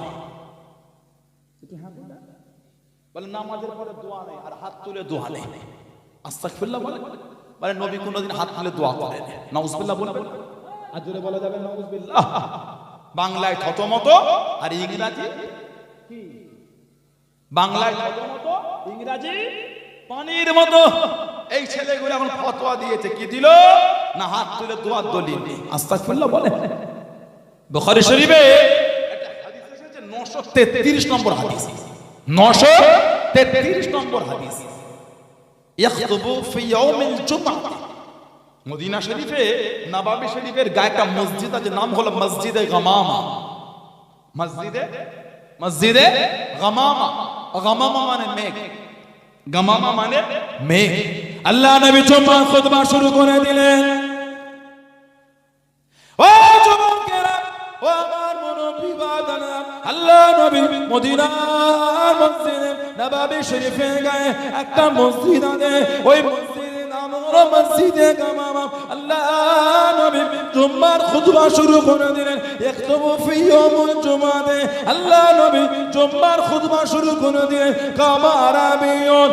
বলে নামাজের পরে দোয়া নেই, আর হাত তুলে দোয়া নেই। আস্তাগফিরুল্লাহ বলে, মানে নবী কোনদিন হাত তুলে দোয়া করেন, নাউযুবিল্লাহ বলে। আর জোরে বলা যাবে নাউযুবিল্লাহ। বাংলায় থতমত আর ইংরেজি কি? বাংলায় থতমত, ইংরেজি পানির মতো। এই ছেলেগুলো এখন ফতোয়া দিয়েছে, কি দিল না, হাত তুলে দোয়ার দলিল। আস্তাগফিরুল্লাহ বলে। বুখারী শরীফে একটা হাদিস এসেছে, 933 নম্বর হাদিস, 933 নম্বর হাদিস। ইয়াখতুবু ফি ইয়াউমিল জুমআহ। মদিনা শরীফে নবাবী শরীফের গায়ে একটা মসজিদ আছে, নাম হলো মসজিদে গামামা। মসজিদে গামামা। গামামা মানে মেঘ, গামামা মানে মেঘ। আল্লাহ নবী জুমার খুতবা শুরু করে দিলেন। ও যুবকেরা, ও আমার মুরব্বি বাদানা, আল্লাহ নবী মদিনার মসজিদে নববী শরীফের গায়ে একটা মসজিদ আছে, ওই মসজিদের নাম হলো মসজিদে গামামা। আল্লাহ নবী জুমার খুতবা শুরু করে দিলেন। ইয়াকতুবু ফি ইয়াউমিল জুমাতে, আল্লাহ নবী জুমার খুতবা শুরু করে দিলেন। কামা আরাবিয়ুন,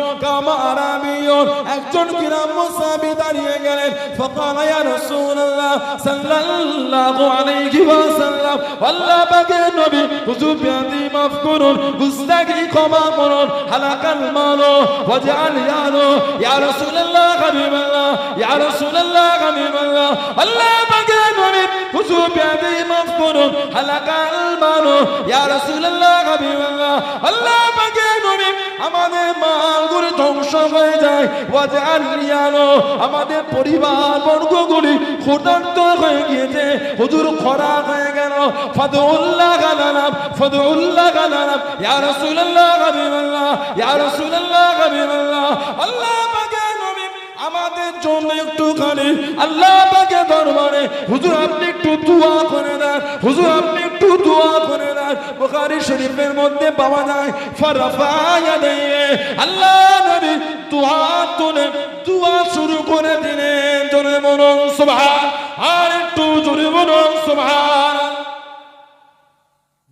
একজন গ্রাম্য সাহাবী দাঁড়িয়ে গেলেন। ফাকালা ইয়া রাসূলুল্লাহ, সাল্লাল্লাহু আলাইহি ওয়াসাল্লাম আল্লাহ পাকের নবী হুজুর বিয়াদি মাফ করুন গুস্তাখি ক্ষমা করুন হালাকাল মালো ওয়াজআল ইয়ালো ইয়া রাসূলুল্লাহ হাবিবাল্লাহ ইয়া রাসূলুল্লাহ হাবিবাল্লাহ আল্লাহ পাকের নবী হুজুর বিয়াদি মাফ করুন হালাকাল মালো ইয়া রাসূলুল্লাহ হাবিবাল্লাহ আল্লাহ পাকের নবী আমাদের মালগুলো ধ্বংস হয়ে যায় ওয়াজআল ইয়ালো আমাদের পরিবার বর্গগুলি ক্ষুধার্ত হয়ে গিয়েছে হুজুর খরা হয়ে গেল ফাদুল্লাহ গালাম ইয়া রাসূলুল্লাহ হাবিবাল্লাহ ইয়া রাসূলুল্লাহ হাবিবাল্লাহ আল্লাহ পাকের নবী আমাদের জন্য একটুখানি আল্লাহ পাকের দরবারে হুজুর আপনি একটু দোয়া করে দেন হুজুর আপনি একটু দোয়া করে দেন বুখারী শরীফের মধ্যে পাওয়া যায় ফারাফা ইয়াদাইহি আল্লাহ নবী দোয়া তুলে দোয়া শুরু করে দিলেন জোরে বলুন সুবহান আর একটু জোরে বলুন সুবহান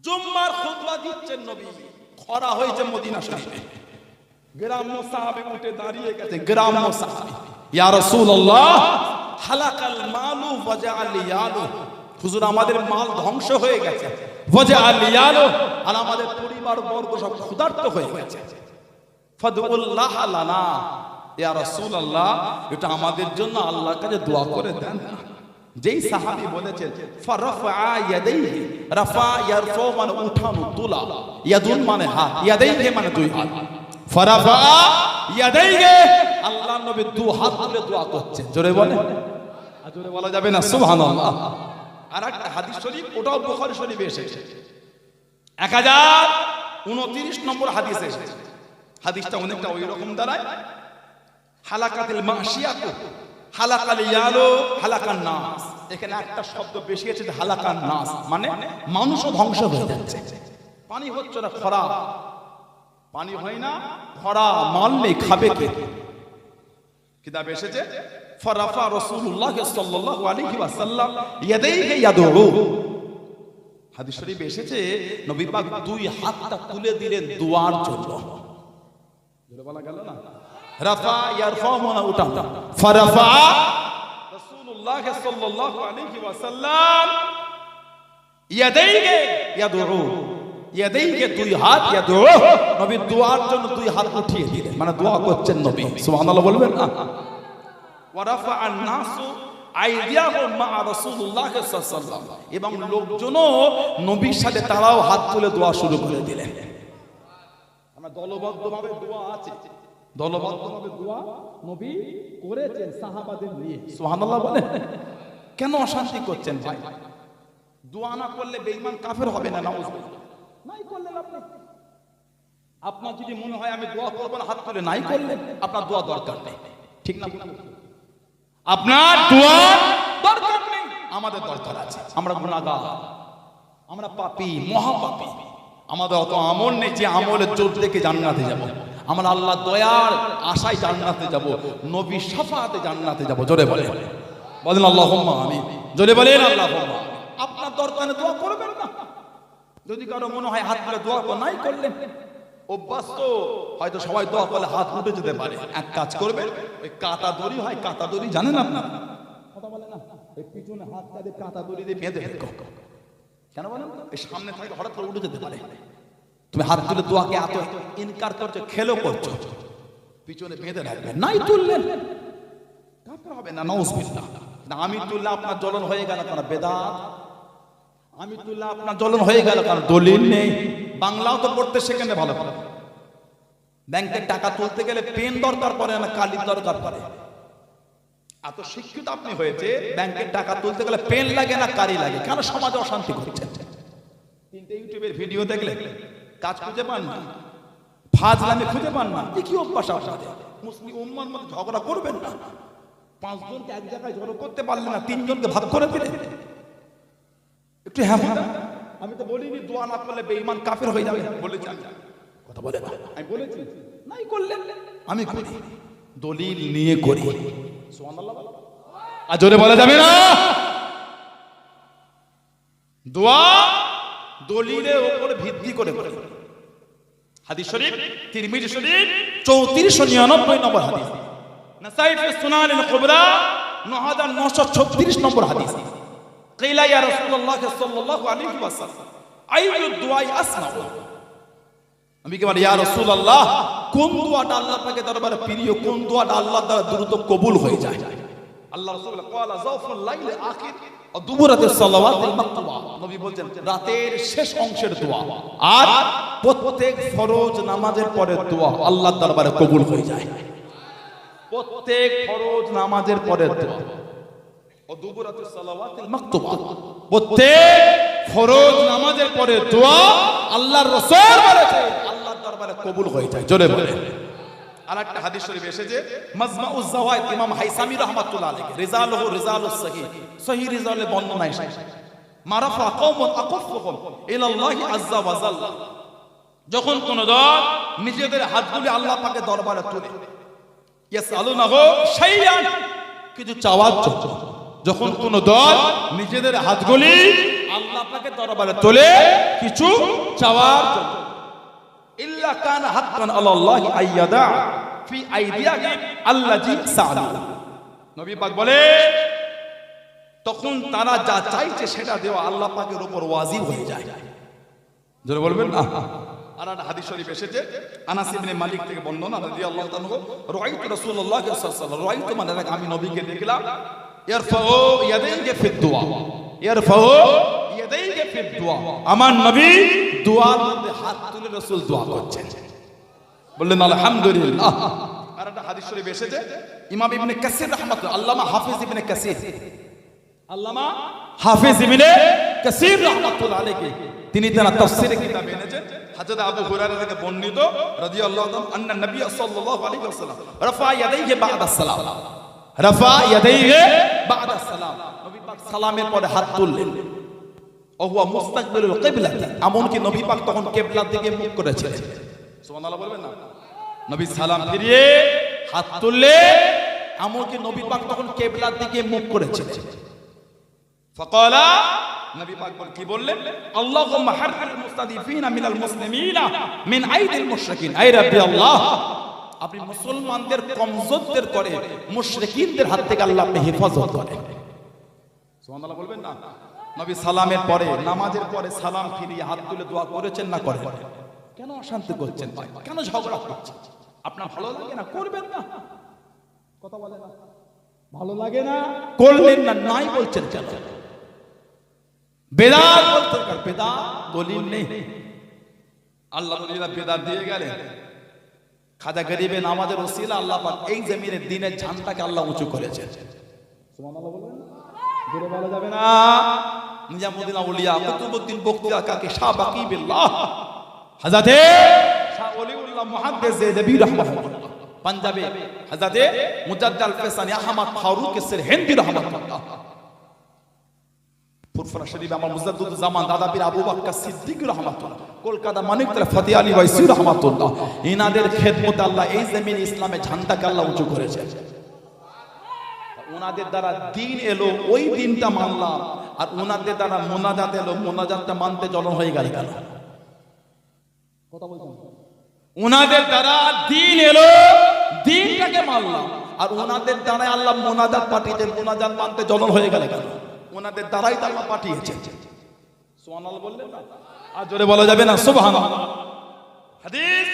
জুম্মার খুতবা দিচ্ছেন নবী খরা হয়েছে মদিনা শরীফে গ্রাম্য সাহাবী উঠে দাঁড়িয়ে গেছে গ্রাম্য সাহাবী ইয়া রাসূলুল্লাহ হালাকাল মালু ওয়াজআল ইয়ালু হুজুর আমাদের মাল ধ্বংস হয়ে গেছে ওয়াজআল ইয়ালু আর আমাদের পরিবার বর্গ সব ক্ষুধার্ত হয়ে গেছে ফাদুল্লাহ লানা ইয়া রাসূলুল্লাহ এটা আমাদের জন্য আল্লাহর কাছে দোয়া করে দেন যেই সাহাবী বলেছেন ফারাফা ইয়াদাইহি রাফা ইয়ারফু মানে উঠানো তোলা ইয়াদুন মানে হাত ইয়াদাইহি মানে দুই হাত ফারাফা ইয়াদাইহি আল্লাহর নবী দুই হাত তুলে দোয়া করছেন জোরে বলে আর জোরে বলা যাবে না সুবহানাল্লাহ আর একটা হাদিস শরীফ ওটাও বুখারী শরীফে এসেছে 1029 নম্বর হাদিস এসেছে হাদিসটা অনেকটা ওই রকম দাঁড়ায় হালাকাতিল মাশিয়াতু হালাকাল ইয়ালো হালাকান নাস এখানে একটা শব্দ বেশি আছে হালাকান নাস মানে মানুষও ধ্বংস হয়ে যাচ্ছে পানি হচ্ছে না খরা পানি হয় না খরা মাল নেই খাবে কে কিতাব এসেছে ফারাফা রাসূলুল্লাহ সাল্লাল্লাহু আলাইহি ওয়াসাল্লাম ইয়াদাইহি ইয়াদউ হাদিস শরীফে এসেছে নবী পাক দুই হাতটা তুলে দিলেন দোয়ার জন্য বলে বলা গেল না রাফা ইয়ারফা মানে উঠা ফারাফা রাসূলুল্লাহ সাল্লাল্লাহু আলাইহি ওয়াসাল্লাম ইয়াদাইহি ইয়াদউ ইয়াদাইহি দুই হাত ইয়াদউ নবী দোয়ার জন্য দুই হাত উঠিয়ে দিলেন মানে দোয়া করছেন নবী সুবহানাল্লাহ বলবেন না ওয়া রাফা আন-নাসু আইদিয়াহুম মা রাসূলুল্লাহ সাল্লাল্লাহু আলাইহি ওয়াসাল্লাম এবং লোকজনও নবীর সাথে তারাও হাত তুলে দোয়া শুরু করে দিলেন আমরা দলবদ্ধভাবে দোয়া আছে দলবদ্ধভাবে দোয়া নবী করেছেন সাহাবাদের নিয়ে সুবহানাল্লাহ বলেন কেন অশান্তি করছেন ভাই দোয়া না করলে বেঈমান কাফের হবে না নাউজুবিল্লাহ নাই করলে আপনি আপনার যদি মনে হয় আমি দোয়া করব না হাত তুলে নাই করলে আপনার দোয়া দরকার নেই ঠিক না আপনার দোয়া দরকার নেই আমাদের দরকার আছে আমরা গুনাহগার আমরা পাপী মহাপাপী আমাদের অত আমল নেই যে আমলের জোর থেকে জান্নাতে যাব আমরা আল্লাহ দয়ার আশায় জান্নাতে যাব নবী শাফাআতে জান্নাতে যাব জোরে বলেন বলেন আল্লাহুম্মা আমিন জোরে বলেন আল্লাহুম্মা আপনার দরকারে দোয়া করবেন না যদি কারো মনে হয় হাত তুলে দোয়া নাই করলেন অভ্যাস তো হয়তো সবাই দোয়া করলে হাত উঠে যেতে পারে এক কাজ করবেন ওই কাটা দড়ি হয় কাটা দড়ি জানেন আপনারা কথা বলেন না এই পিছনে হাতটা দিয়ে কাটা দড়ি দিয়ে বেঁধে কেন বলেন এই সামনে থাকলে হঠাৎ করে উঠে যেতে পারে তুমি হাত তুলে দোয়াকে এত ইনকার করছো খেলো করছো পিছনে বেঁধে রাখবেন নাই তুললেন কাফের হবে না নাউজুবিল্লাহ না আমি তুললে আপনার জ্বলন হয়ে গেল কারণ বেদাত আমি তুললে আপনার জ্বলন হয়ে গেল কারণ দলিল নেই বাংলাও তো পড়তে সেখানে ভালো করে ব্যাংকের টাকা তুলতে গেলে পেন দরকার পড়ে না কালির দরকার পড়ে এত শিক্ষিত আপনি হয়েছে ব্যাংকের টাকা তুলতে গেলে পেন লাগে না কালি লাগে কেন সমাজে অশান্তি করছে তিনটে ইউটিউবের ভিডিও দেখলে কাজ খুঁজে পান না ফাজলামি খুঁজে পান না কি অভ্যাস আপনাদের মুসলিম উম্মার মধ্যে ঝগড়া করবেন না পাঁচজনকে এক জায়গায় জড়ো করতে পারলেন না তিনজনকে ভাগ করে দিলেন একটু হ্যাঁ আমি তো বলিনি দোয়া না করলে বেঈমান কাফের হয়ে যাবে বলেছি কথা বলে না আমি বলেছি নাই করলেন আমি করি দলিল নিয়ে করি সুবহানাল্লাহ আর জোরে বলা যাবে না দোয়া দলিলের উপরে ভিত্তি করে করে হাদিস শরীফ তিরমিজি শরীফ 3499 নম্বর হাদিস নাসাই ফি সুনানিল কুবরা 9936 নম্বর হাদিস। কিলা ইয়া রাসূলুল্লাহ সাল্লাল্লাহু আলাইহি ওয়াসাল্লাম আইয়ুদ দুআই আসমাউ। আমি কি বলি ইয়া রাসূলুল্লাহ, কোন দোয়াটা আল্লাহ পাকের দরবারে প্রিয়, কোন দোয়াটা আল্লাহর দ্বারা দ্রুত কবুল হয়ে যায়? আল্লাহ রাসূল ক্বালা যাওফুল লাইল আখির ও দুবুরাতিস সালাওয়াতিল মাকতুবা। নবী বলেন রাতের শেষ অংশের দোয়া আর প্রত্যেক ফরজ নামাজের পরের দোয়া আল্লাহর দরবারে কবুল হয়ে যায়। প্রত্যেক ফরজ নামাজের পরের দোয়া ও দুবুরাতিস সালাওয়াতিল মাকতুবা, প্রত্যেক ফরজ নামাজের পরের দোয়া আল্লাহর রাসূল বলেছে আল্লাহর দরবারে কবুল হয়ে যায়। জোরে বলে। আর একটা হাদিস শরীফ এসেছে মাজমাউজ জাওয়ায়েদ, ইমাম হাইসামি রাহমাতুল্লাহ আলাইহি, রিজালুহু রিজালুস সহিহ, সহিহ রিজালে বর্ণনা এসেছে মারাফা কওমুন আকাফুহুম ইলাল্লাহি আযজা ওয়া জাল্লা। যখন কোন দল নিজেদের হাতগুলি আল্লাহ পাকের দরবারে তোলে, ইয়াসআলুনাহু শাইআন, কিছু চাওয়ার জন্য। যখন কোন দল নিজেদের হাতগুলি আল্লাহ পাকের দরবারে তোলে কিছু চাওয়ার জন্য, ইল্লা কানা হাক্কান আলাল্লাহি আইয়াদা ফি আইদিয়াহিম আল্লাযী সাআলু। নবী পাক বলে তখন তারা যা চাইছে সেটা দেওয়া আল্লাহ পাকের উপর ওয়াজিব হয়ে যায়। জোরে বলবেন না। আর একটা হাদিস শরীফ এসেছে আনাস ইবনে মালিক থেকে বর্ণনা রাদিয়াল্লাহু তাআলা, রাআইতু রাসূলুল্লাহ সাল্লাল্লাহু আলাইহি ওয়াসাল্লাম, রাআইতু মানে আমি নবীকে দেখলাম, ইয়ারফাউ ইয়াদাইহি ফি দুআ, ইয়ারফাউ ইয়াদাইহি ফি দুআ, আমার নবী দোয়ার মধ্যে হাত তুলে রাসূল দোয়া করছেন। বললেন আলহামদুলিল্লাহ। আর একটা হাদিস শরীফ এসেছে ইমাম ইবনে কাসির রাহমাতুল্লাহ, আল্লামা হাফিজ ইবনে কাসির, আল্লামা হাফিজ ইবনে কাসির রাহমাতুল্লাহ আলাইহি, তিনি তার তাফসীরে কিতাব এনেছেন হযরত আবু হুরায়রা থেকে বর্ণিত রাদিয়াল্লাহু তাআলা আন্না নবী সাল্লাল্লাহু আলাইহি ওয়াসাল্লাম রাফা ইয়াদাইহি বা'দা সালাম, রাফা ইয়াদাইহি বা'দা সালাম, নবী পাক সালামের পরে হাত তুললেন। ওহুয়া মুস্তাকবিলুল কিবলা, এমনকি নবী পাক তখন কিবলার দিকে মুখ করেছিলেন। সুবহানাল্লাহ বলবেন না। নবী সালাম ফিরিয়ে হাত তুললে এমনকি নবী পাক তখন কিবলার দিকে মুখ করেছিলেন। ফাকালা, নবী পাক কি বললেন? আল্লাহুম্মা হাররিল মুস্তাদিফিনা মিনাল মুসলিমিনা মিন আইদিল মুশরিকিন। আই রাব্বি আল্লাহ, আপনি মুসলমানদের কমজোরদের করে মুশরিকিনদের হাত থেকে আল্লাহ আপনি হেফাজত করেন। সুবহানাল্লাহ বলবেন না। নবী সালামের পরে নামাজের পরে সালাম ফিরিয়ে হাত তুলে দোয়া করেছেন না করেন? কেন অশান্তি করছেন ভাই? কেন ঝগড়া করছেন? আপনার ভালো লাগে না করবেন না, কথা বলেন না, ভালো লাগে না করলেন না, নাই বলছেন কেন? বেদাত বলতে কার? বেদাত দলিল নেই। আল্লাহ নবীরা বেদাত দিয়ে গেলেন। খাজা গরিবে নামাজের ওসিলা আল্লাহ পাক এই জমিনের দিনের ঝান্ডাকে আল্লাহ উঁচু করেছেন। সুবহানাল্লাহ বলবেন না, জোরে বলা যাবে না। নিজামুদ্দিন আউলিয়া কুতুবউদ্দিন বখতিয়ার কাকি শাহ বাকি বিল্লাহ, হযরতে শাহ ওলিউল্লাহ মুহাদ্দিস নবী রাহমাতুল্লাহ, পাঞ্জাবে হযরতে মুজাদ্দাল ফেসানি আহমদ ফারুক সিরহিন্দি রাহমাতুল্লাহ, ফুরফুরা শরীফ আমার মুজাদ্দিদ জামান দাদা পীর আবু বকর সিদ্দিক রাহমাতুল্লাহ, কলকাতা মানিকতলা ফতেহ আলী ওয়াইসি রাহমাতুল্লাহ, ইনাদের খেদমতে আল্লাহ এই জমিনে ইসলামের ঝান্ডাকে আল্লাহ উঁচু করেছেন। ওনাদের দ্বারা দিন এলো, ওই দিনটা মানলাম, আর ওনাদের দ্বারা মোনাজাত এলো, মোনাজাতটা মানতে জ্বলন হয়ে গেল। কথা বলছেন? ওনাদের দ্বারা দিন এলো, দিনটাকে মানলাম, আর ওনাদের দ্বারা আল্লাহ মোনাজাত পাঠিয়েছেন, মোনাজাত মানতে জ্বলন হয়ে গেল কেন? ওনাদের দ্বারাই তো আল্লাহ পাঠিয়েছেন। সুবহানাল্লাহ বললেন না, আর জোরে বলা যাবে না সুবহানাল্লাহ। হাদিস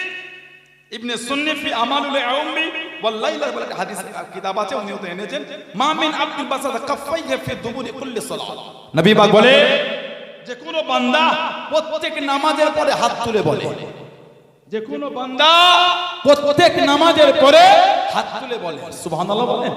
ইবনে সুন্নি ফি আমালুল ইয়াউমি ওয়াল লাইলা বলে একটা হাদিস কিতাব আছে, উনিও তো এনেছেন। মা মিন আব্দুল বাসাত কাফাইহি ফি দুবুরি কুল্লি সালাত, নবী পাক বলে যে কোন বান্দা প্রত্যেক নামাজের পরে হাত তুলে বলে, যে কোন বান্দা প্রত্যেক নামাজের পরে হাত তুলে বলে, সুবহানাল্লাহ বলেন।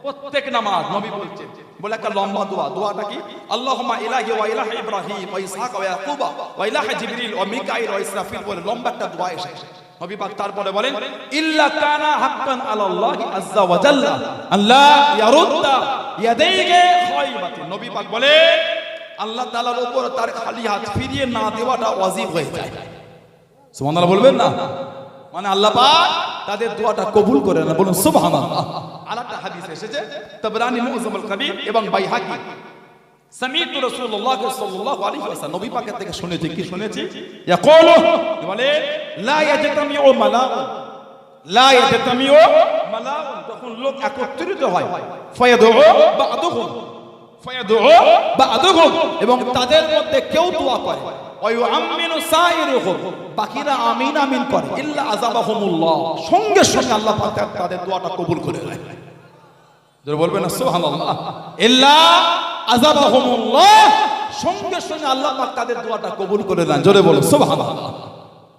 প্রত্যেক নামাজ নবী বলছেন, বলে একটা লম্বা দোয়া। দোয়াটা কি? আল্লাহুম্মা ইলাহি ওয়া ইলাহি ইব্রাহিম ওয়া ইসহাক ওয়া ইয়াকুবা ওয়া ইলাহি জিবরিল ওয়া মিকাইল ওয়া ইসরাফিল বলে লম্বা একটা দোয়া এসেছে। নবী পাক তারপরে বলেন ইল্লা কানা হাক্কান আলাল্লাহি আযজা ওয়া জাল্লা আল্লাহ ইয়ারুদ্দা ইয়াদাইহি খায়বাতিন। নবী পাক বলে আল্লাহ তাআলার উপর তার খালি হাত ফিরিয়ে না দেওয়াটা ওয়াজিব হয়ে যায়। সুবহানাল্লাহ বলবেন না, মানে আল্লাহ পাক তাদের দোয়াটা কবুল করে না, বলুন সুবহানাল্লাহ। আরেকটা হাদিস এসেছে তাবরানী মুআজ্জামুল কবির এবং বাইহাকি, সামি'তু রাসূলুল্লাহ সাল্লাল্লাহু আলাইহি ওয়াসাল্লাম, নবী পাকের থেকে শুনেছি, কি শুনেছি? ইয়াকুলু, বলে লা ইয়াজতামিউ মালাউ, লা ইয়াজতামিউ মালাউন, যখন লোক একত্রিত হয়, ফায়াদউ বা'দুহুম, এবং তাদের মধ্যে কেউ দোয়া করে, ওয়ায়ুআমিনু সাইরুহুম, বাকিরা আমিন আমিন করে, ইল্লা আযাবাহুমুল্লাহ, সঙ্গে সঙ্গে আল্লাহ পাক তাদের দোয়াটা কবুল করে নেয়। যারা বলবেন না সুবহানাল্লাহ, ইল্লা আযাবাহুমুল্লাহ, সঙ্গে সঙ্গে আল্লাহ পাক তাদের দোয়াটা কবুল করে নেন। জোরে বলুন সুবহানাল্লাহ।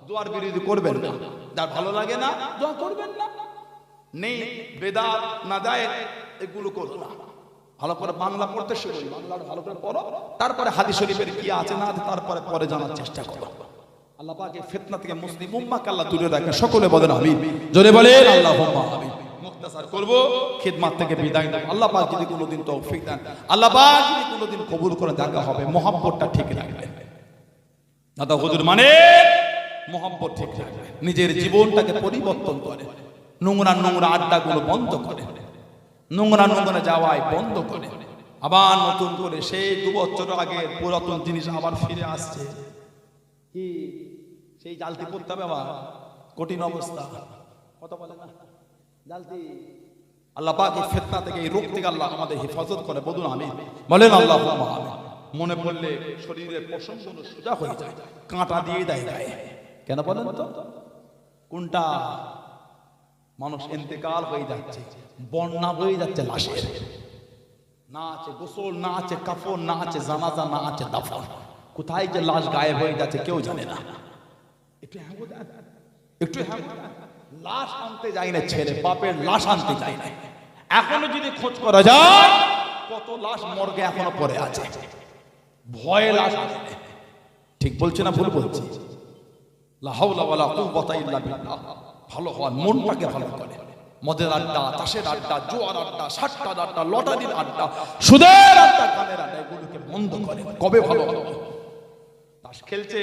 দোয়ার বিরোধী করবেন না, যার ভালো লাগে না দোয়া করবেন না। নেই বেদাত নাজায়েজ এগুলো করো না। ভালো করে বাংলা পড়তে শুরু করো, বাংলাটা ভালো করে পড়ো, তারপরে হাদিস শরীফের কি আছে না আছে তারপরে পরে জানার চেষ্টা করো। আল্লাহ পাক এই ফিতনা থেকে মুসলিম উম্মাহকে আল্লাহ দূরে রাখেন। সকলে বলেন আমিন। জোরে বলেন আল্লাহুম্মা আমিন। মুখতাসার করব, খিদমত থেকে বিদায় নেব। আল্লাহ পাক যদি কোনোদিন তৌফিক দেন, আল্লাহ পাক যদি কোনোদিন কবুল করে, দেখা হবে মহব্বতটা ঠিক রাখবেন। দাদা হুজুর মানে মহব্বত ঠিক রাখবেন, নিজের জীবনটাকে পরিবর্তন করে, নোংরা নোংরা আড্ডাগুলো বন্ধ করে, নোংরা নোংরা যাওয়ায় বন্ধ করে, আবার নতুন করে সেই 2 বছর আগে পুরাতন জিনিস আবার ফিরে আসছে। কি সেই জালতি পড়তে হবে আবার, কঠিন অবস্থা, কথা বলে না জালতি। আল্লাহ পাক এই ফিতনা থেকে, এই রোগ থেকে আল্লাহ আমাদের হেফাজত করে। বলুন আমিন, বলেন আল্লাহুম্মা আমিন। মনে পড়লে শরীরের পশমগুলো সোজা হয়ে যায়, কাঁটা দিয়ে দেয় গায়ে। কেন বলেন তো? কোনটা? মানুষ ইন্তেকাল হয়ে যাচ্ছে, বন্যা হয়ে যাচ্ছে লাশের, না আছে গোসল, না আছে কাফন, না আছে জানাজা, না আছে দাফন। কোথায় যে লাশ গায়েব হয়ে যাচ্ছে কেউ জানে না। একটু লাশ আনতে যায় না ছেলে, বাপের লাশ আনতে যায় না। এখনো যদি খোঁজ করা যায়, কত লাশ মর্গে এখনো পড়ে আছে, ভয়ে লাশ আসে। ঠিক বলছে না ভুল বলছি? লা হাওলা ওয়ালা কুওয়াতা ইল্লা বিল্লাহ। ভালো হওয়ার মনটাকে ভালো করে। মদের আড্ডা, তাসের আড্ডা, জুয়ার আড্ডা, সাট্টার আড্ডা, লটারির আড্ডা, সুদের আড্ডা, গানের আড্ডা, এগুলোকে বন্ধ করে। কবে ভালো হবে? তাস খেলছে,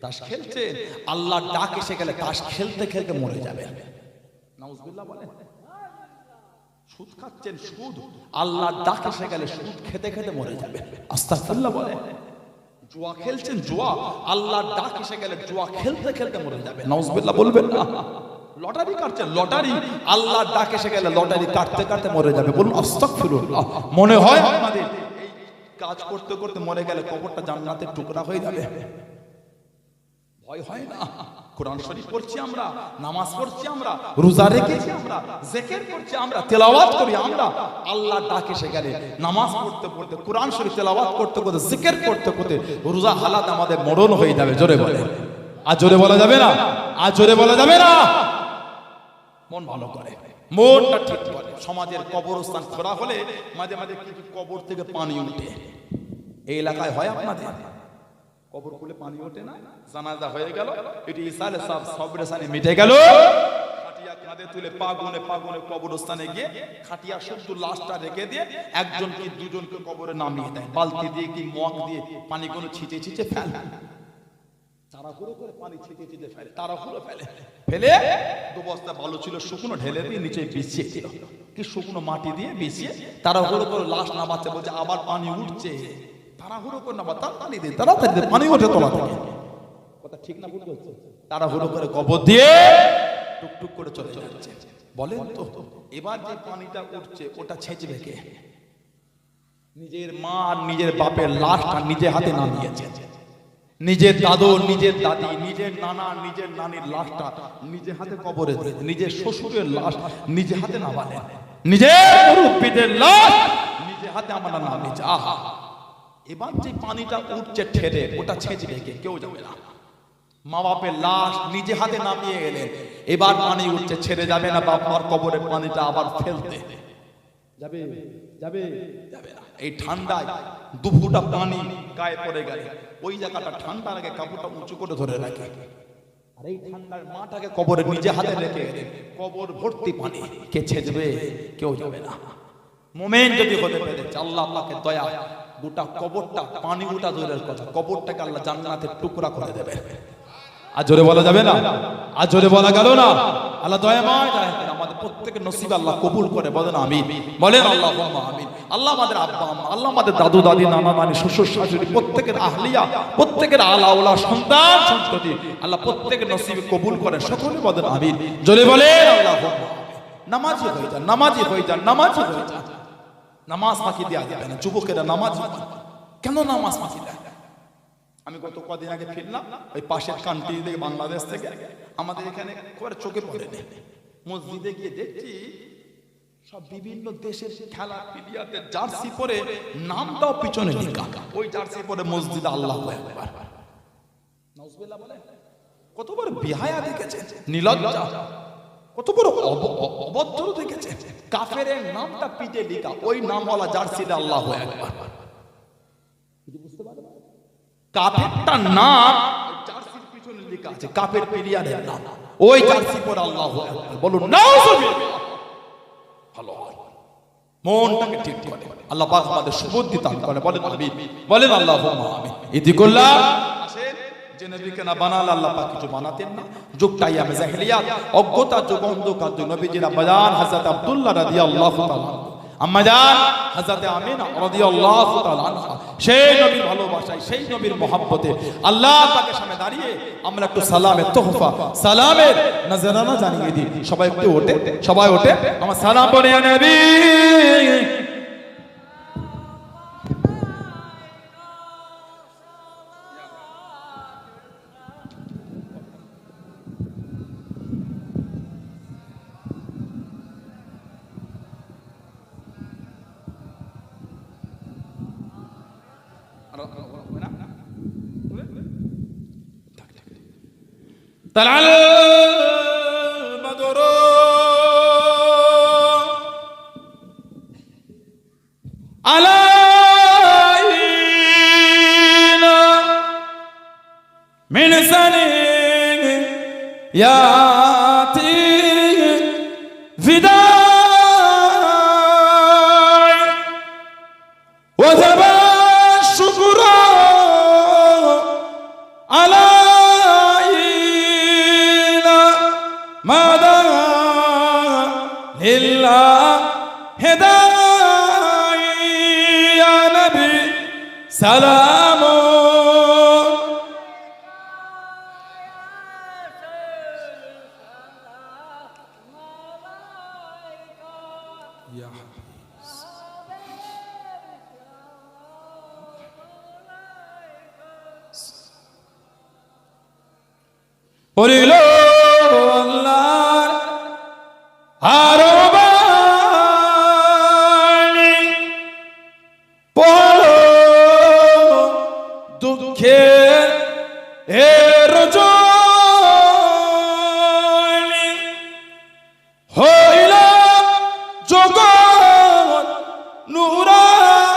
তাস খেলছে, আল্লাহর ডাক এসে গেলে তাস খেলতে খেলতে মরে যাবে। নাউজুবিল্লাহ বলেন। সুদ খাচ্ছেন, সুদ, আল্লাহর ডাক এসে গেলে সুদ খেতে খেতে মরে যাবে। আস্তাগফিরুল্লাহ বলেন। জুয়া খেলছেন, জুয়া, আল্লাহর ডাক এসে গেলে জুয়া খেলতে খেলতে মরে যাবে। নাউজুবিল্লাহ বলবেন না। লটারি কাটছেন, লটারি, আল্লাহর ডাক এসে গেলে লটারি কাটতে কাটতে মরে যাবে। বলুন আস্তাগফিরুল্লাহ। মনে হয় আপনাদের এই কাজ করতে করতে মরে গেলে কবরটা জান্নাতের টুকরা হয়ে যাবে? ভয় হয় না? কোরআন শরীফ পড়ছি আমরা, নামাজ পড়ছি আমরা, রোজা রেখেছি আমরা, জিকির করছি আমরা, তেলাওয়াত করি আমরা। আল্লাহর ডাক এসে গেলে নামাজ পড়তে পড়তে, কোরআন শরীফ তেলাওয়াত করতে করতে, জিকির করতে করতে রোজা হালাত আমাদের মরণ হয়ে যাবে। জোরে বলে, আর জোরে বলা যাবে না, আর জোরে বলা যাবে না। মন ভালো করে, মনটা ঠিক করে। সমাজের কবরস্থান খোঁড়া হলে মাঝে মাঝে কিছু কবর থেকে পানি উঠে। এই এলাকায় হয় আপনাদের? কবর খুলে পানি ওঠে না? জানাজা হয়ে গেল, এটি ইসালে সব সবরে সানে মিটে গেল, খাটিয়া কাঁধে তুলে পাগুনে পাগুনে কবরস্থানে গিয়ে খাটিয়া শুদ্ধ লাশটা রেখে দিয়ে একজনকে দুজনকে কবরে নামিয়ে দেয়। বালতি দিয়ে কি মগ দিয়ে পানিগুলো ছিটে ছিটে ফেলে, তাড়াহুড়ো করে পানি ছিটে ছিটে ফেলে, তাড়াহুড়ো ফেলে, ফেলে 2 বস্তা বালু ছিল শুকনো ঢেলে দিয়ে নিচে বিছিয়ে দিল, কি শুকনো মাটি দিয়ে বিছিয়ে তাড়াহুড়ো করে লাশ নামাচ্ছে। বলছে আবার পানি উঠছে, তাড়াহুড়ো করে নামা, তাড়াতাড়ি দিয়ে তাড়াতাড়ি দিয়ে পানি ওঠে তোলা থেকে। কথা ঠিক না ভুল বলছে? তাড়াহুড়ো করে কবর দিয়ে টুকটুক করে চলে যাচ্ছে। বলেন তো এবার যে পানিটা উঠছে ওটা ছেঁচবে কে? নিজের মা আর নিজের বাপের লাশটা নিজে হাতে নামিয়েছে, নিজের দাদু, নিজের দাদি, নিজের নানা, নিজের নানির লাশটা নিজে হাতে কবরে দিয়েছে, নিজের শ্বশুরের লাশ নিজে হাতে নামালেন, নিজের মুরব্বিদের লাশ নিজে হাতে আমরা নামিয়েছে। আহা, এবার যে পানিটা উঠছে ঠেলে ওটা ছেঁচবে কে? কেউ যাবে না। মা বাপের লাশ নিজে হাতে নামিয়ে এলেন, এবার পানি উঠছে, ছেড়ে যাবে না বাপ মার কবরের পানিটা আবার ফেলতে যাবে? যাবে? যাবে না। এই ঠান্ডায় 2 ফুটা পানি গায়ে পড়ে গেলে ওই জায়গাটা ঠান্ডার আগে কাপড়টা উঁচু করে ধরে রাখে, আর এই ঠান্ডার মাটাকে কবরে নিজে হাতে রেখে কবর ভর্তি পানি, কে ছেঁচবে? কেউ যাবে না। মোমেন যদি হতে পেরেছে আল্লাহ পাকের দয়া, গোটা কবরটা পানি উঠা দূরের কথা, কবরটাকে আল্লাহ জান্নাতের টুকরা করে দেবে। আর জোরে বলা যাবে না, আর জোরে বলা গেল না। আল্লাহ দয়াময়, আমাদের প্রত্যেকের নসিব আল্লাহ কবুল করে। বলেন আমিন, বলেন আল্লাহুম্মা আমিন। আল্লাহ আমাদের আব্বা আম্মা, আল্লাহ আমাদের দাদু দাদি, নানা নানি, শ্বশুর শাশুড়ি, প্রত্যেকের আহলিয়া, প্রত্যেকের আলা ওলা সন্তান সন্ততি আল্লাহ প্রত্যেকের নসিব কবুল করে। সকলে বলেন আমিন, জোরে বলেন আল্লাহুম্মা। নামাজি হয়ে যান, নামাজি হয়ে যান, নামাজি হয়ে যান। নামাজ ফাঁকি দেওয়া যাবে না, যুবকেরা নামাজ কেন নামাজ ফাঁকি দেয়? আমি গত কদিন আগে ফিরলাম ওই পাশের কান্ট্রি থেকে, বাংলাদেশ থেকে, আমাদের এখানে খুব চোখে পড়েনি, মসজিদে গিয়ে দেখছি সব বিভিন্ন দেশের খেলা প্লেয়ারদের জার্সি পরে নামটাও পিছনে লেখা, ওই জার্সি পরে মসজিদে আল্লাহু আকবার। নাউজুবিল্লাহ বলে কত বড় বিহায়া দেখেছে, নির্লজ্জা, কত বড় অভদ্র দেখেছে। কাফেরের নামটা পিঠে লেখা, ওই নামওয়ালা জার্সিতে আল্লাহু আকবার। বুঝতে পারবেন কাফেরটা নাম জার্সির পিছনে লেখা আছে, কাফের প্লেয়ারের নাম, ওই জার্সি পরে আল্লাহু আকবার বলুন নাউজুবিল্লাহ। ভালো হয়, মনটাকে ঠিক করে আল্লাহ পাক আমাদের সুবুদ্ধি দান করে, বলেন আমিন, বলেন আল্লাহুম্মা আমিন। ইতিকুল্লাহ আসেন যে নবীকে না বানালে আল্লাহ পাক কিছু বানাতেন না। যুগটা ইয়ামে জাহেলিয়াত, অজ্ঞতা যুগ, অন্ধকার যুগ। নবীজির বাজান হযরত আব্দুল্লাহ রাদিয়াল্লাহু তাআলা, আম্মা জান হযরত আমিনা রাদিয়াল্লাহু তাআলা আনহা, সেই নবীর ভালোবাসায়, সেই নবীর মহব্বতে আল্লাহ পাকের সামনে দাঁড়িয়ে আমরা একটু সালামের তোহফা, সালামের নজরানা জানিয়ে দিই। সবাই একটু ওঠে, সবাই ওঠে, আমার সালাম বলে ইয়া নবী। طلع البدر علينا من ثنياتي فداء وذبى الشكر على ماذا لله هداي يا نبي سلام يا পরিলো আল্লাহর আরবানি, পড়ো দুঃখের এ রজনী, হইল জগৎ নুরানি,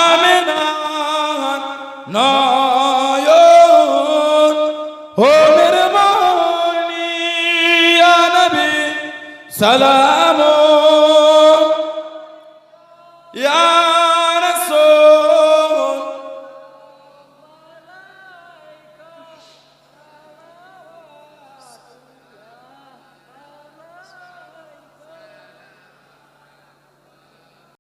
আমিনার নয়ন হোমের মনি, ইয়া নবী সালাম।